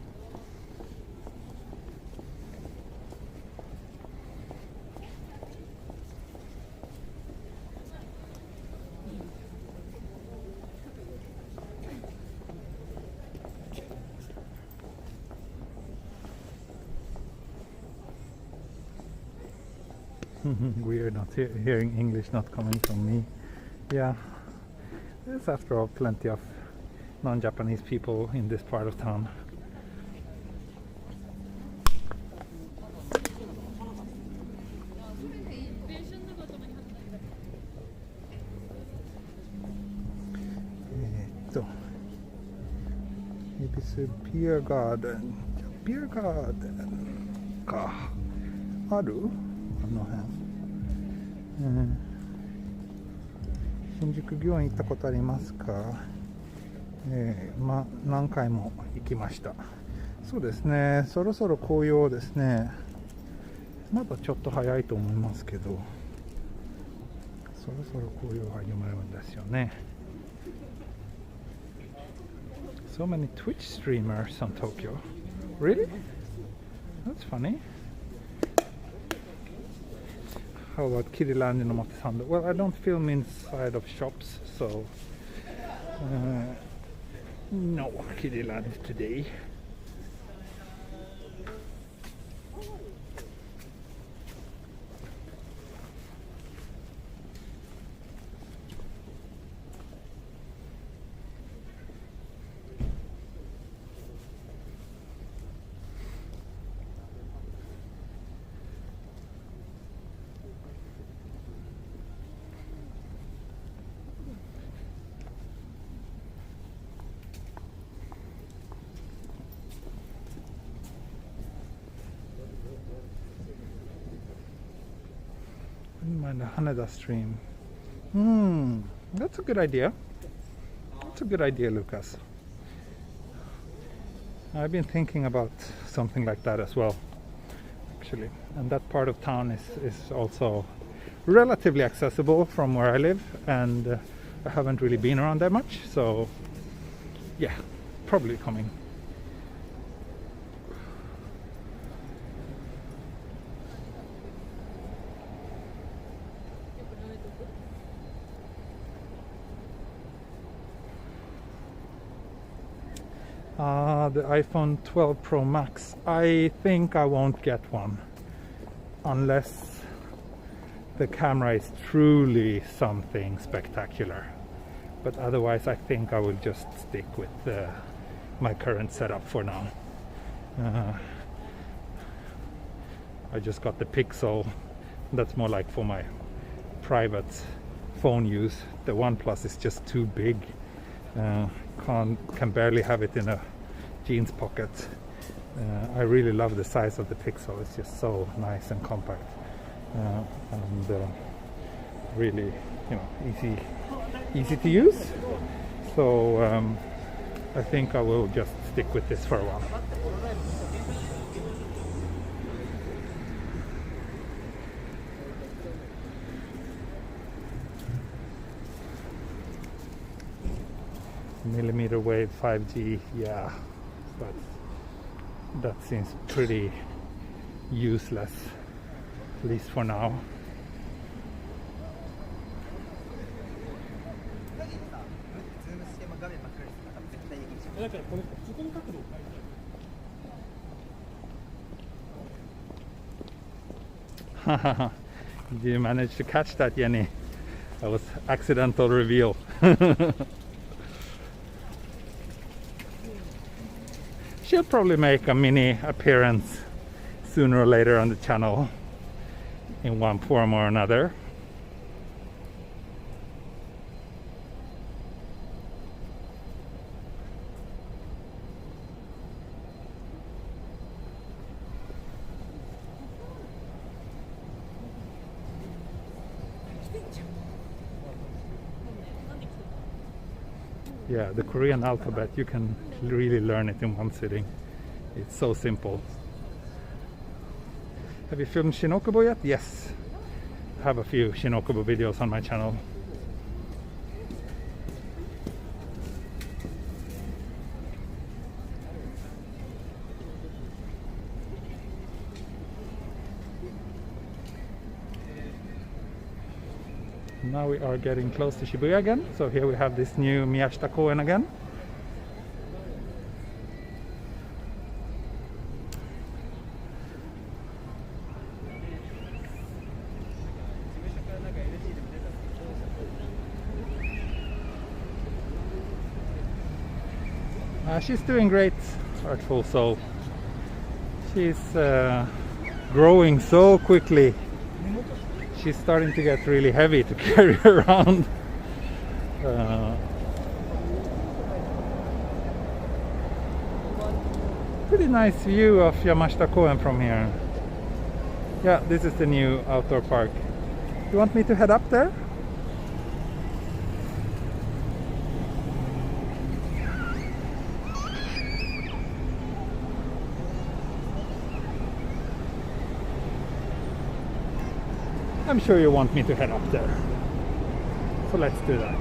Speaker 2: We're not hearing English not coming from me. Yeah, there's after all plenty of non-Japanese people in this part of town. This beer garden. Beer garden か。ある？あの辺。新宿御苑行ったことありますか？何回も行きました。そうですね、そろそろ紅葉ですね。まだちょっと早いと思いますけど、そろそろ紅葉が始まるんですよね。So many Twitch streamers on Tokyo. Really? That's funny. How about Kiriland in Omotesando? Well, I don't film inside of shops, so no Kiriland today. Mind the Haneda stream. That's a good idea. That's a good idea, Lucas. I've been thinking about something like that as well, actually. And that part of town is also relatively accessible from where I live, and I haven't really been around that much, so yeah, probably coming. The iPhone 12 Pro Max. I think I won't get one unless the camera is truly something spectacular. But otherwise, I think I will just stick with my current setup for now. I just got the Pixel. That's more like for my private phone use. The Oneplus is just too big. Can barely have it in a jeans pocket. I really love the size of the Pixel. It's just so nice and compact, and really, easy to use. So I think I will just stick with this for a while. Millimeter wave 5G, yeah, but that seems pretty useless, at least for now. Did you manage to catch that, Jenny? That was accidental reveal. She'll probably make a mini appearance sooner or later on the channel in one form or another. Yeah, the Korean alphabet, you can really learn it in one sitting. It's so simple. Have you filmed Shinokubo yet? Yes. I have a few Shinokubo videos on my channel. Now we are getting close to Shibuya again, so here we have this new Miyashita Koen again. She's doing great, Artful Soul. She's growing so quickly. She's starting to get really heavy to carry around. Pretty nice view of Yamashita Koen from here. Yeah, this is the new outdoor park. You want me to head up there? I'm sure you want me to head up there. So let's do that.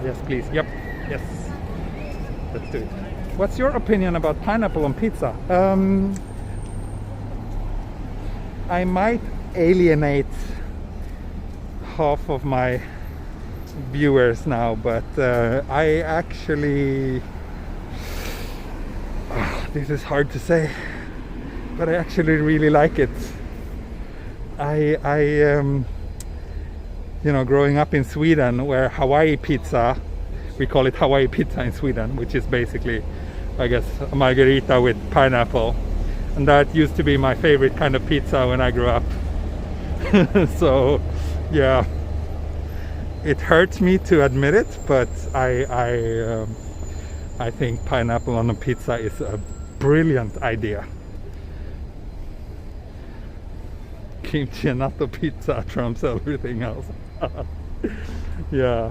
Speaker 2: Yes, please. Yep. Yes. Let's do it. What's your opinion about pineapple on pizza? I might alienate half of my viewers now, but I actually... this is hard to say, but I actually really like it. You know, growing up in Sweden, where Hawaii pizza, we call it Hawaii pizza in Sweden, which is basically, I guess, a margarita with pineapple, and that used to be my favorite kind of pizza when I grew up. So yeah, it hurts me to admit it, but I think pineapple on a pizza is a brilliant idea. Kimchi and natto pizza trumps everything else. Yeah.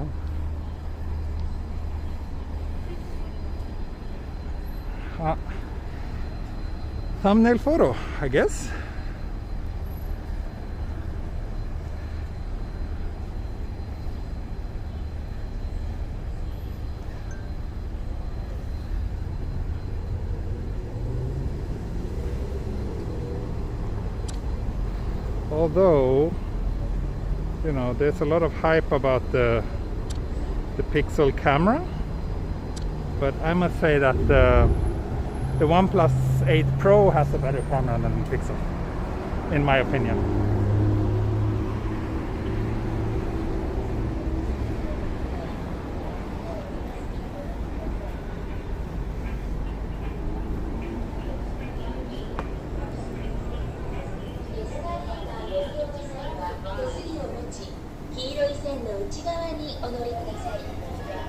Speaker 2: Thumbnail photo, I guess. Although, you know, there's a lot of hype about the Pixel camera, but I must say that the Oneplus 8 Pro has a better camera than the Pixel, in my opinion.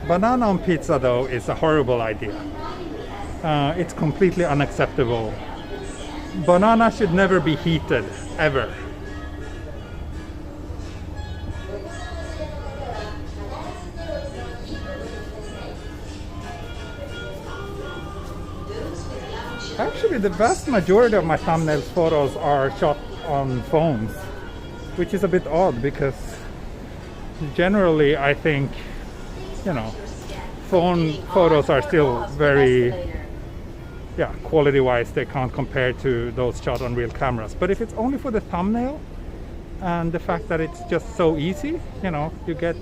Speaker 2: Banana on pizza, though, is a horrible idea. It's completely unacceptable. Banana should never be heated, ever. Actually, the vast majority of my thumbnail photos are shot on phones, which is a bit odd because generally I think, you know, phone photos are still very, yeah, quality wise they can't compare to those shot on real cameras. But if it's only for the thumbnail and the fact that it's just so easy, you know, you get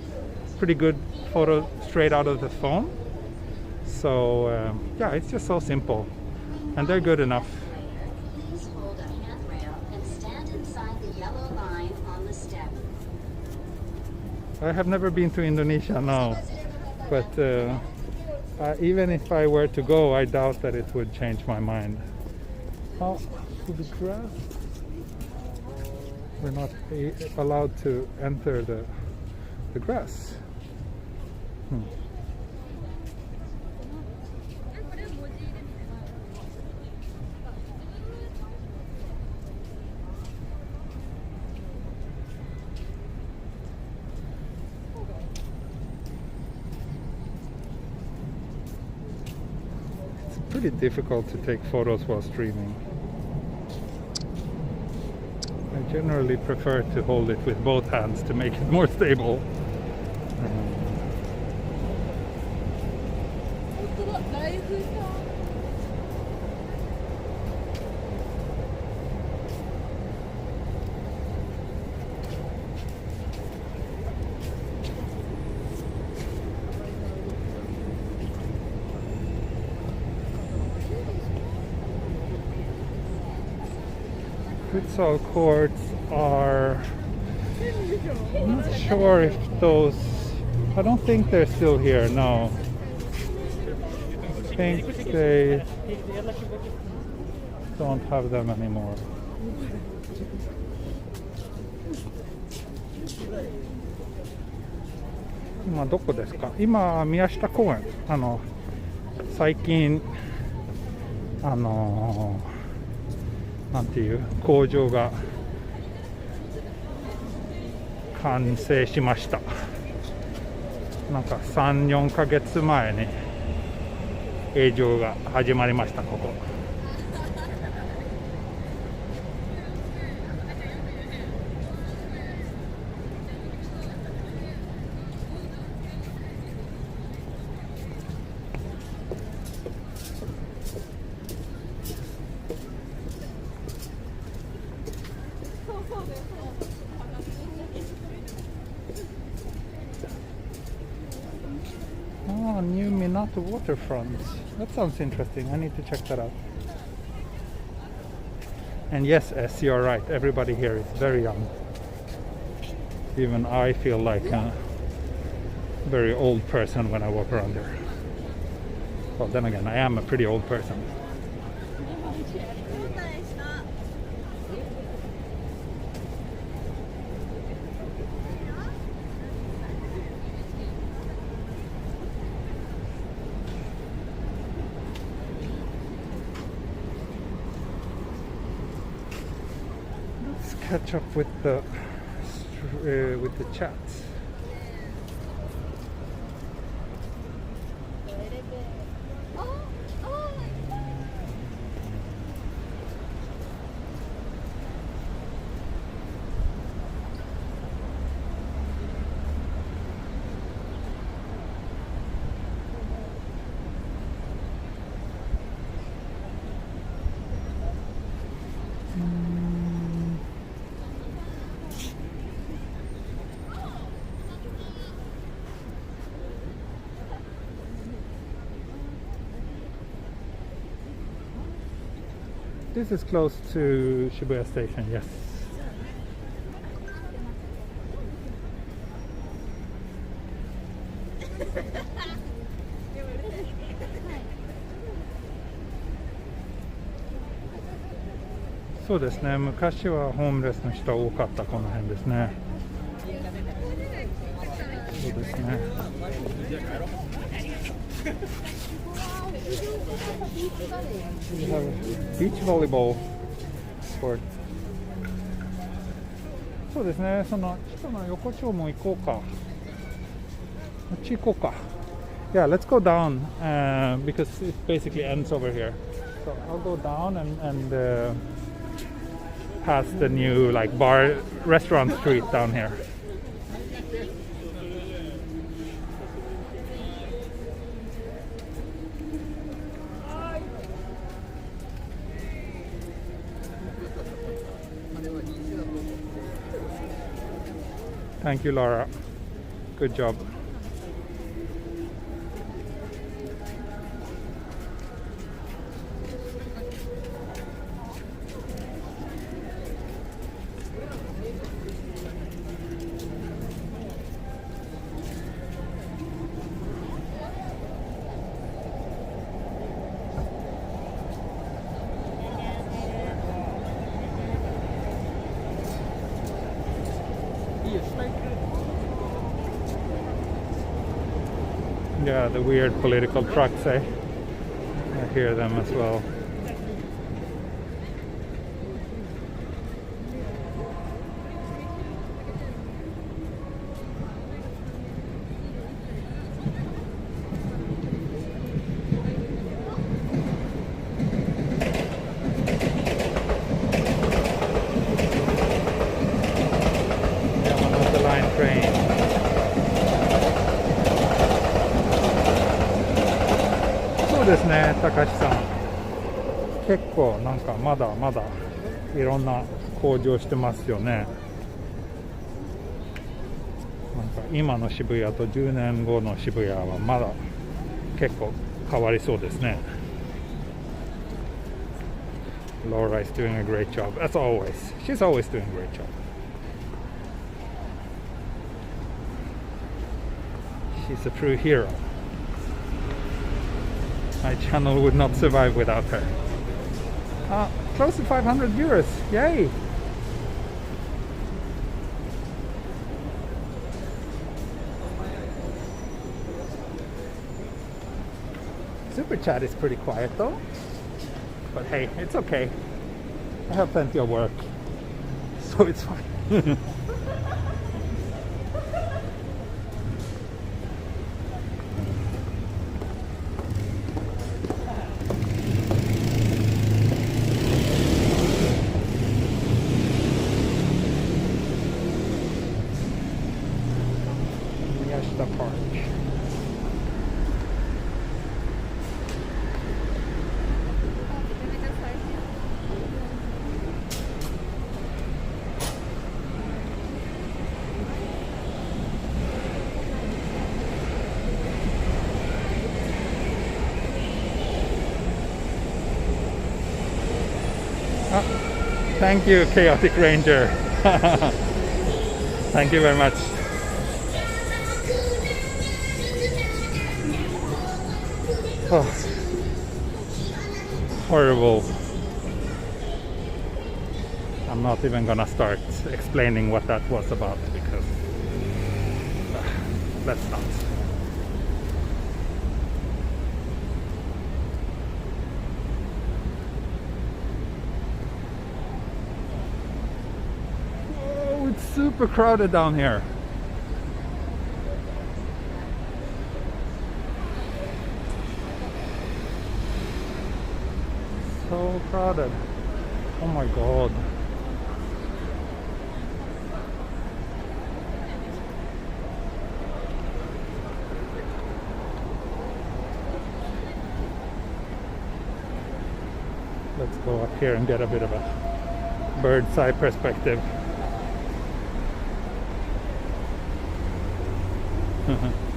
Speaker 2: pretty good photo straight out of the phone. So yeah, it's just so simple and they're good enough.
Speaker 1: Please hold a handrail and stand inside the yellow line on the step.
Speaker 2: I have never been to Indonesia, no, but even if I were to go, I doubt that it would change my mind. Oh, to the grass? We're not allowed to enter the grass. Pretty difficult to take photos while streaming. I generally prefer to hold it with both hands to make it more stable. Futsal courts are, I'm not sure if those, I don't think they're still here, no. I think they don't have them anymore. 今どこですか？今宮下公園。最近なんていう工場が完成しました。なんか3、4ヶ月前に営業が始まりました。ここ。Oh, new Minato waterfront. That sounds interesting. I need to check that out. And yes, S, you're right. Everybody here is very young. Even I feel like a very old person when I walk around here. Well, then again, I am a pretty old person. Catch up with the chats. This is close to Shibuya Station, yes. So そうですね、昔はホームレスの人多かったこの辺ですね。そうですね。We have a beach volleyball court. そうですね、その人の横丁も行こうか。こっち行こうか。Yeah, let's go down because it basically ends over here. So I'll go down and pass the new like bar restaurant street down here. Thank you, Laura. Good job. Yeah, the weird political trucks, I hear them as well. Yamanote Line train. そうですね、高橋さん。結構なんかまだまだいろんな向上してますよね。なんか今の渋谷と10年後の渋谷はまだ結構変わりそうですね。Laura is doing a great job, as always. She's always doing a great job. She's a true hero. My channel would not survive without her. Close to 500 viewers. Yay! super chat is pretty quiet though. But hey, it's okay. I have plenty of work, so it's fine. Miyashita Park. Thank you, Chaotic Ranger. Thank you very much. Oh, horrible. I'm not even gonna start explaining what that was about because let's not. It's super crowded down here. So crowded. Oh my god. Let's go up here and get a bit of a bird's eye perspective.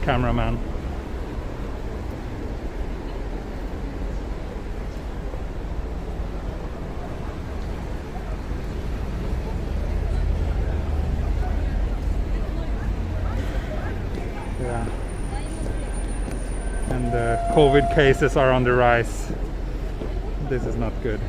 Speaker 2: Cameraman. Yeah. And the COVID cases are on the rise. This is not good.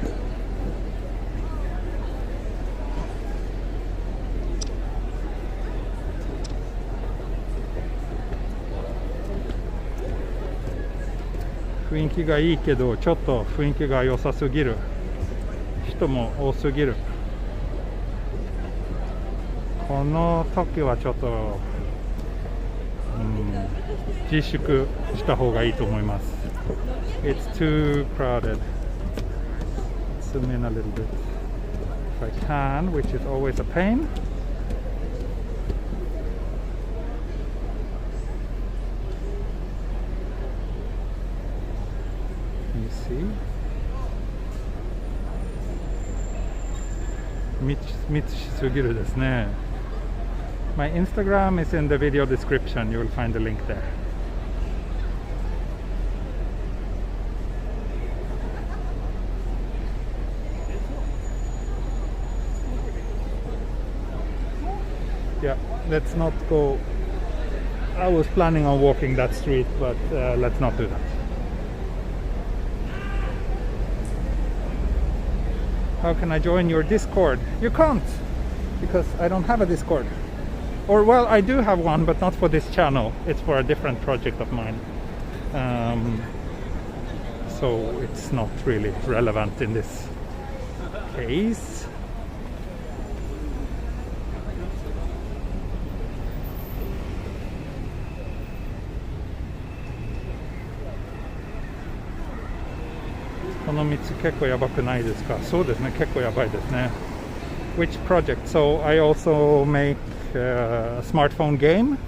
Speaker 2: 雰囲気がいいけどちょっと雰囲気が良さすぎる。人も多すぎる。この時はちょっと、自粛した方がいいと思います。It's too crowded. Zoom in a little bit if I can, which is always a pain. You see? 密しすぎるですね。My Instagram is in the video description. You will find the link there. Yeah, let's not go. I was planning on walking that street, but let's not do that. How can I join your Discord? You can't, because I don't have a Discord. Or well, I do have one, but not for this channel. It's for a different project of mine. So it's not really relevant in this case. Which project? So I also make a smartphone game,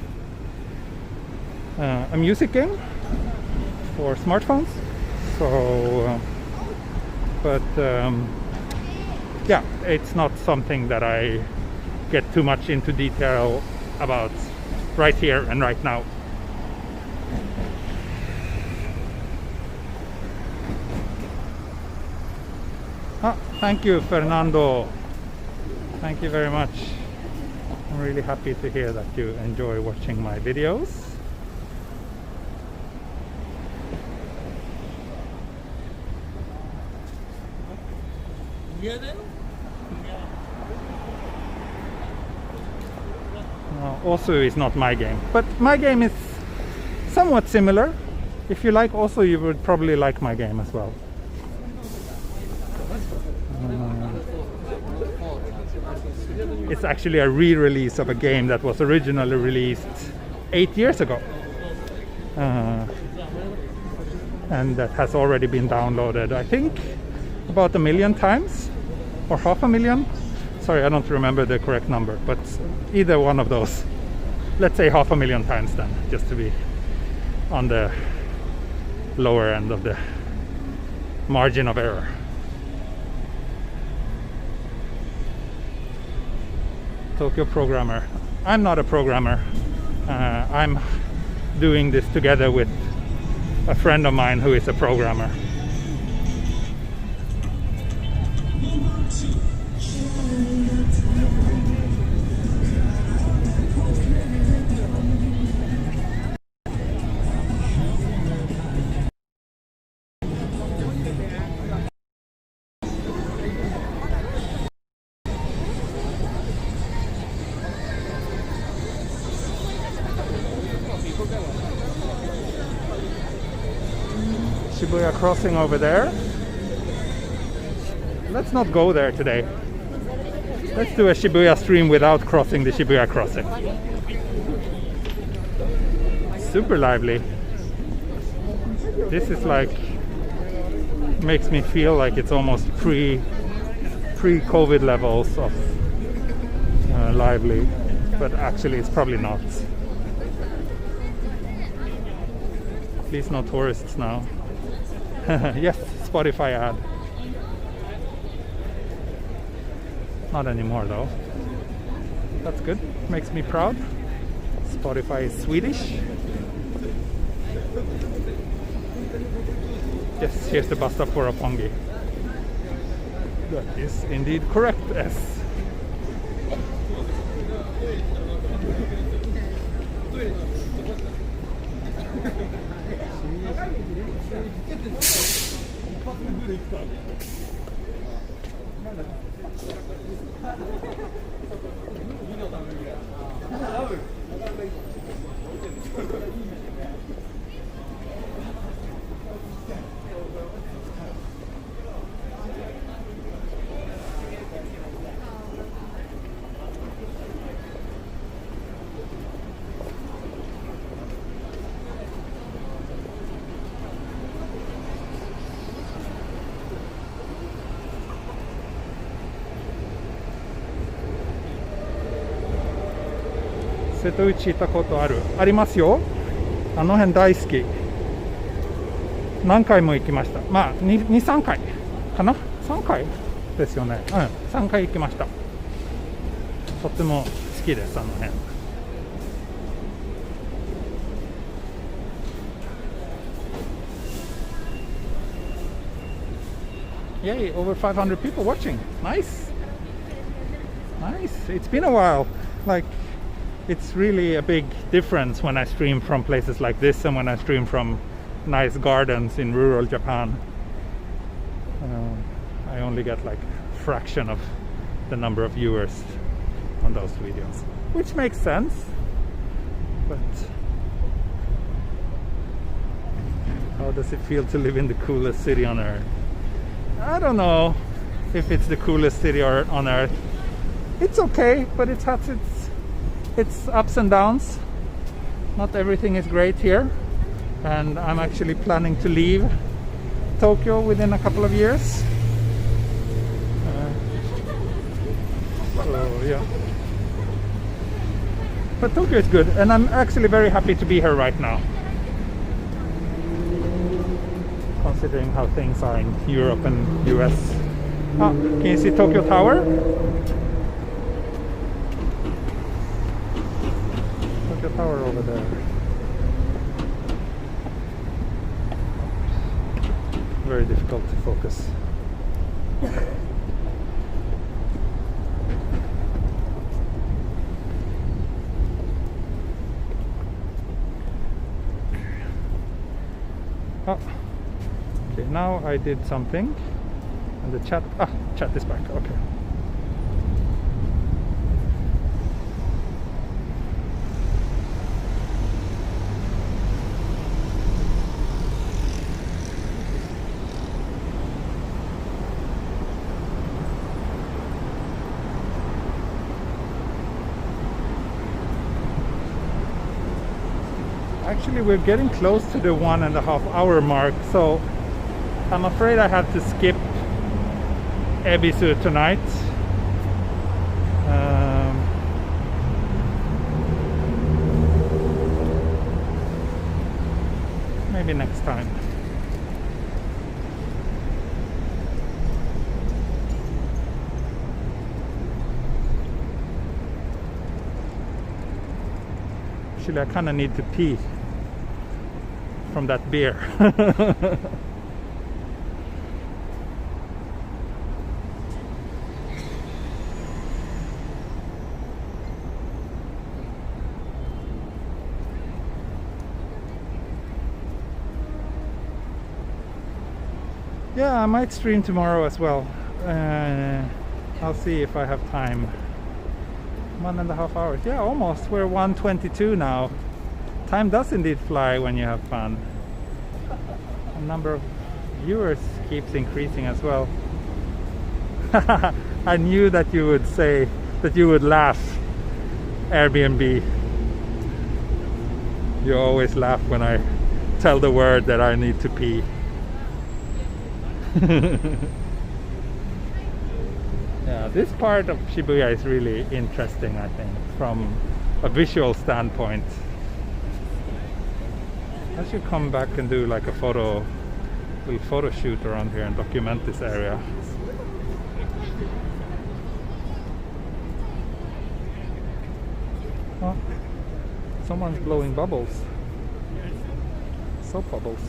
Speaker 2: a music game for smartphones. So, yeah, it's not something that I get too much into detail about right here and right now. Thank you, Fernando. Thank you very much. I'm really happy to hear that you enjoy watching my videos. Osu is not my game, but my game is somewhat similar. If you like also, you would probably like my game as well. It's actually a re-release of a game that was originally released 8 years ago. And that has already been downloaded, I think, about 1 million times, or 500,000. Sorry, I don't remember the correct number, but either one of those. Let's say 500,000 times then, just to be on the lower end of the margin of error. Tokyo programmer. I'm not a programmer. I'm doing this together with a friend of mine who is a programmer. Shibuya crossing over there. Let's not go there today. Let's do a Shibuya stream without crossing the Shibuya crossing. Super lively. This is like, makes me feel like it's almost pre-COVID levels of lively, but actually it's probably not. Please no tourists now. Yes, Spotify ad. Not anymore though. That's good. Makes me proud. Spotify is Swedish. Yes, here's the bus stop for Roppongi. That is indeed correct, S.瀬戸内行ったことある？ありますよ。あの辺大好き。何回も行きました。まあ2、3回かな？ 3 回ですよね。うん、3回行きました。とっても好きです、あの辺。Yay, over 500 people watching. Nice. Nice. It's been a while. Like, it's really a big difference when I stream from places like this and when I stream from nice gardens in rural Japan. I only get like a fraction of the number of viewers on those videos, which makes sense. But how does it feel to live in the coolest city on earth? I don't know if it's the coolest city on earth. It's okay, but it has its ups and downs. Not everything is great here, and I'm actually planning to leave Tokyo within a couple of years. So yeah, but Tokyo is good, and I'm actually very happy to be here right now, considering how things are in Europe and US. Ah, can you see Tokyo Tower? Tokyo Tower over there. Very difficult to focus. Oh. Okay, now I did something and the chat is back. Okay. Actually, we're getting close to the 1.5 hour mark, so I'm afraid I have to skip Ebisu tonight. Maybe next time. Actually, I kind of need to pee from that beer. Yeah, I might stream tomorrow as well. I'll see if I have time. 1.5 hours. Yeah, almost. We're 1:22 now. Time does indeed fly when you have fun. The number of viewers keeps increasing as well. I knew that you would say that you would laugh, Airbnb. You always laugh when I tell the word that I need to pee. Yeah, this part of Shibuya is really interesting, I think, from a visual standpoint. I should come back and do like a little photo shoot around here and document this area. Oh, someone's blowing bubbles. Soap bubbles.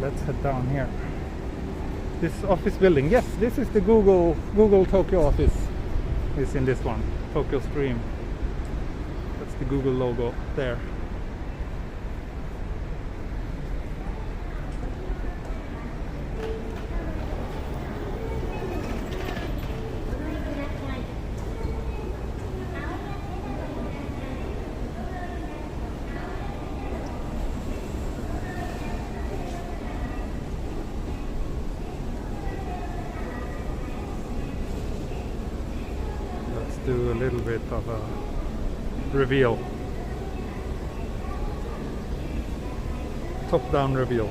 Speaker 2: Let's head down here. This office building, yes, this is the Google Tokyo office. Is in this one, Tokyo Stream. That's the Google logo there. Do a little bit of a reveal. Top down reveal.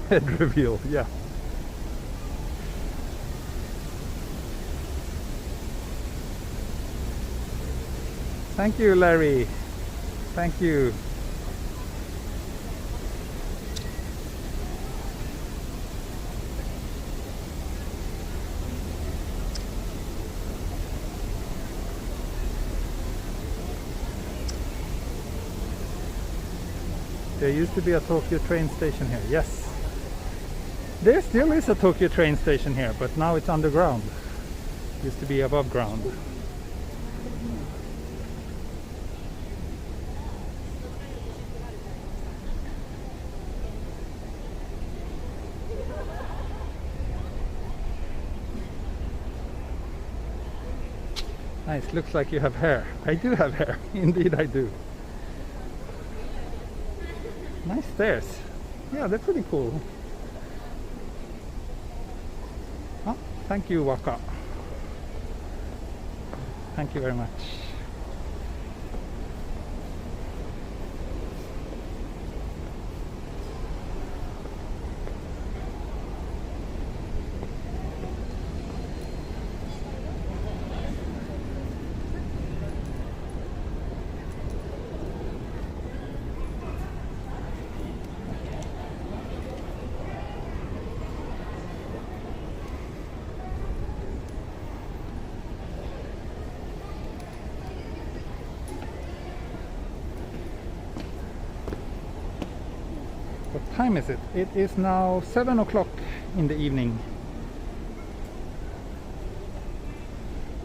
Speaker 2: Head reveal, yeah. Thank you, Larry. Thank you. There used to be a Tokyo train station here. Yes. There still is a Tokyo train station here, but now it's underground. Used to be above ground. Nice, looks like you have hair. I do have hair, indeed I do. Nice stairs. Yeah, they're pretty cool. Oh, thank you, Waka. Thank you very much. time is it? It is now 7 o'clock in the evening.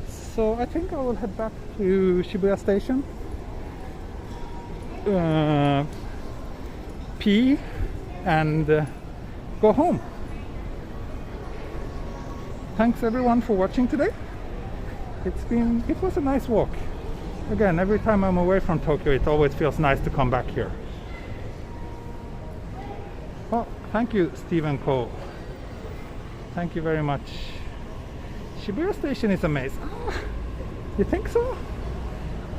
Speaker 2: So I think I will head back to Shibuya Station, pee, and go home. Thanks everyone for watching today. It was a nice walk. Again, every time I'm away from Tokyo, it always feels nice to come back here. Well, thank you, Stephen Cole. Thank you very much. Shibuya Station is amazing. You think so?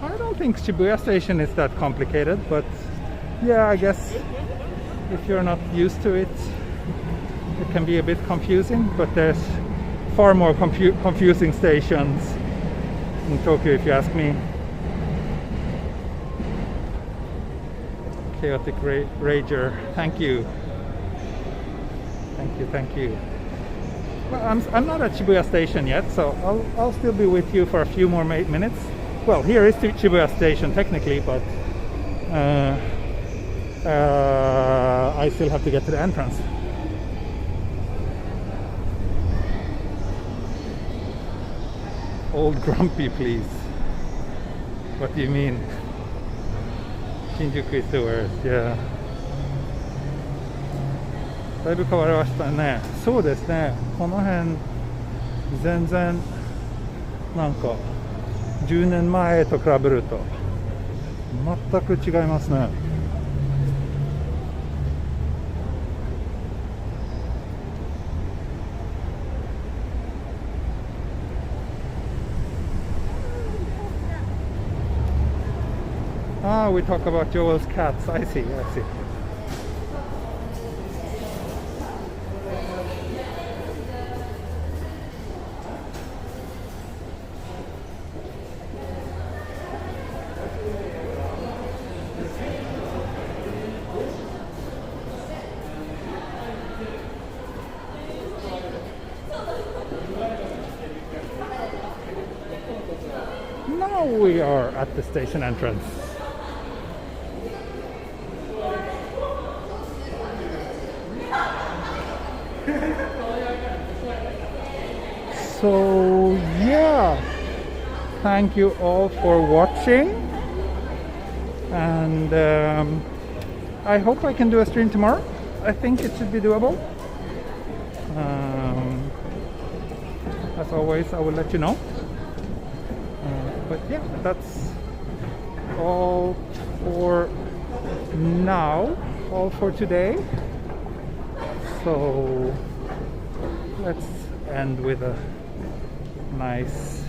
Speaker 2: I don't think Shibuya Station is that complicated, but yeah, I guess if you're not used to it, it can be a bit confusing, but there's far more confusing stations in Tokyo, if you ask me. Chaotic Rager, thank you. Thank you. Well, I'm not at Shibuya Station yet, so I'll still be with you for a few more minutes. Well, here is Shibuya Station technically, but I still have to get to the entrance. Old grumpy, please. What do you mean? Shinjuku is the worst, yeah. だいぶ変わりましたね。そうですね。この辺全然なんか10年前と比べると全く違いますね。Ah, we talk about Joel's cats. I see. Now we are at the station entrance. So yeah, thank you all for watching, and I hope I can do a stream tomorrow. I think it should be doable. As always, I will let you know. But yeah, that's all for now, all for today. So let's end with a nice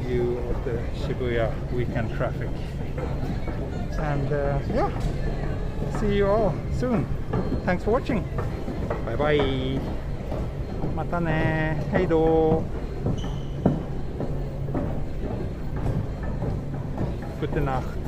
Speaker 2: view of the Shibuya weekend traffic. And yeah, see you all soon. Thanks for watching. Bye bye. Mata ne. Heido. Gute Nacht.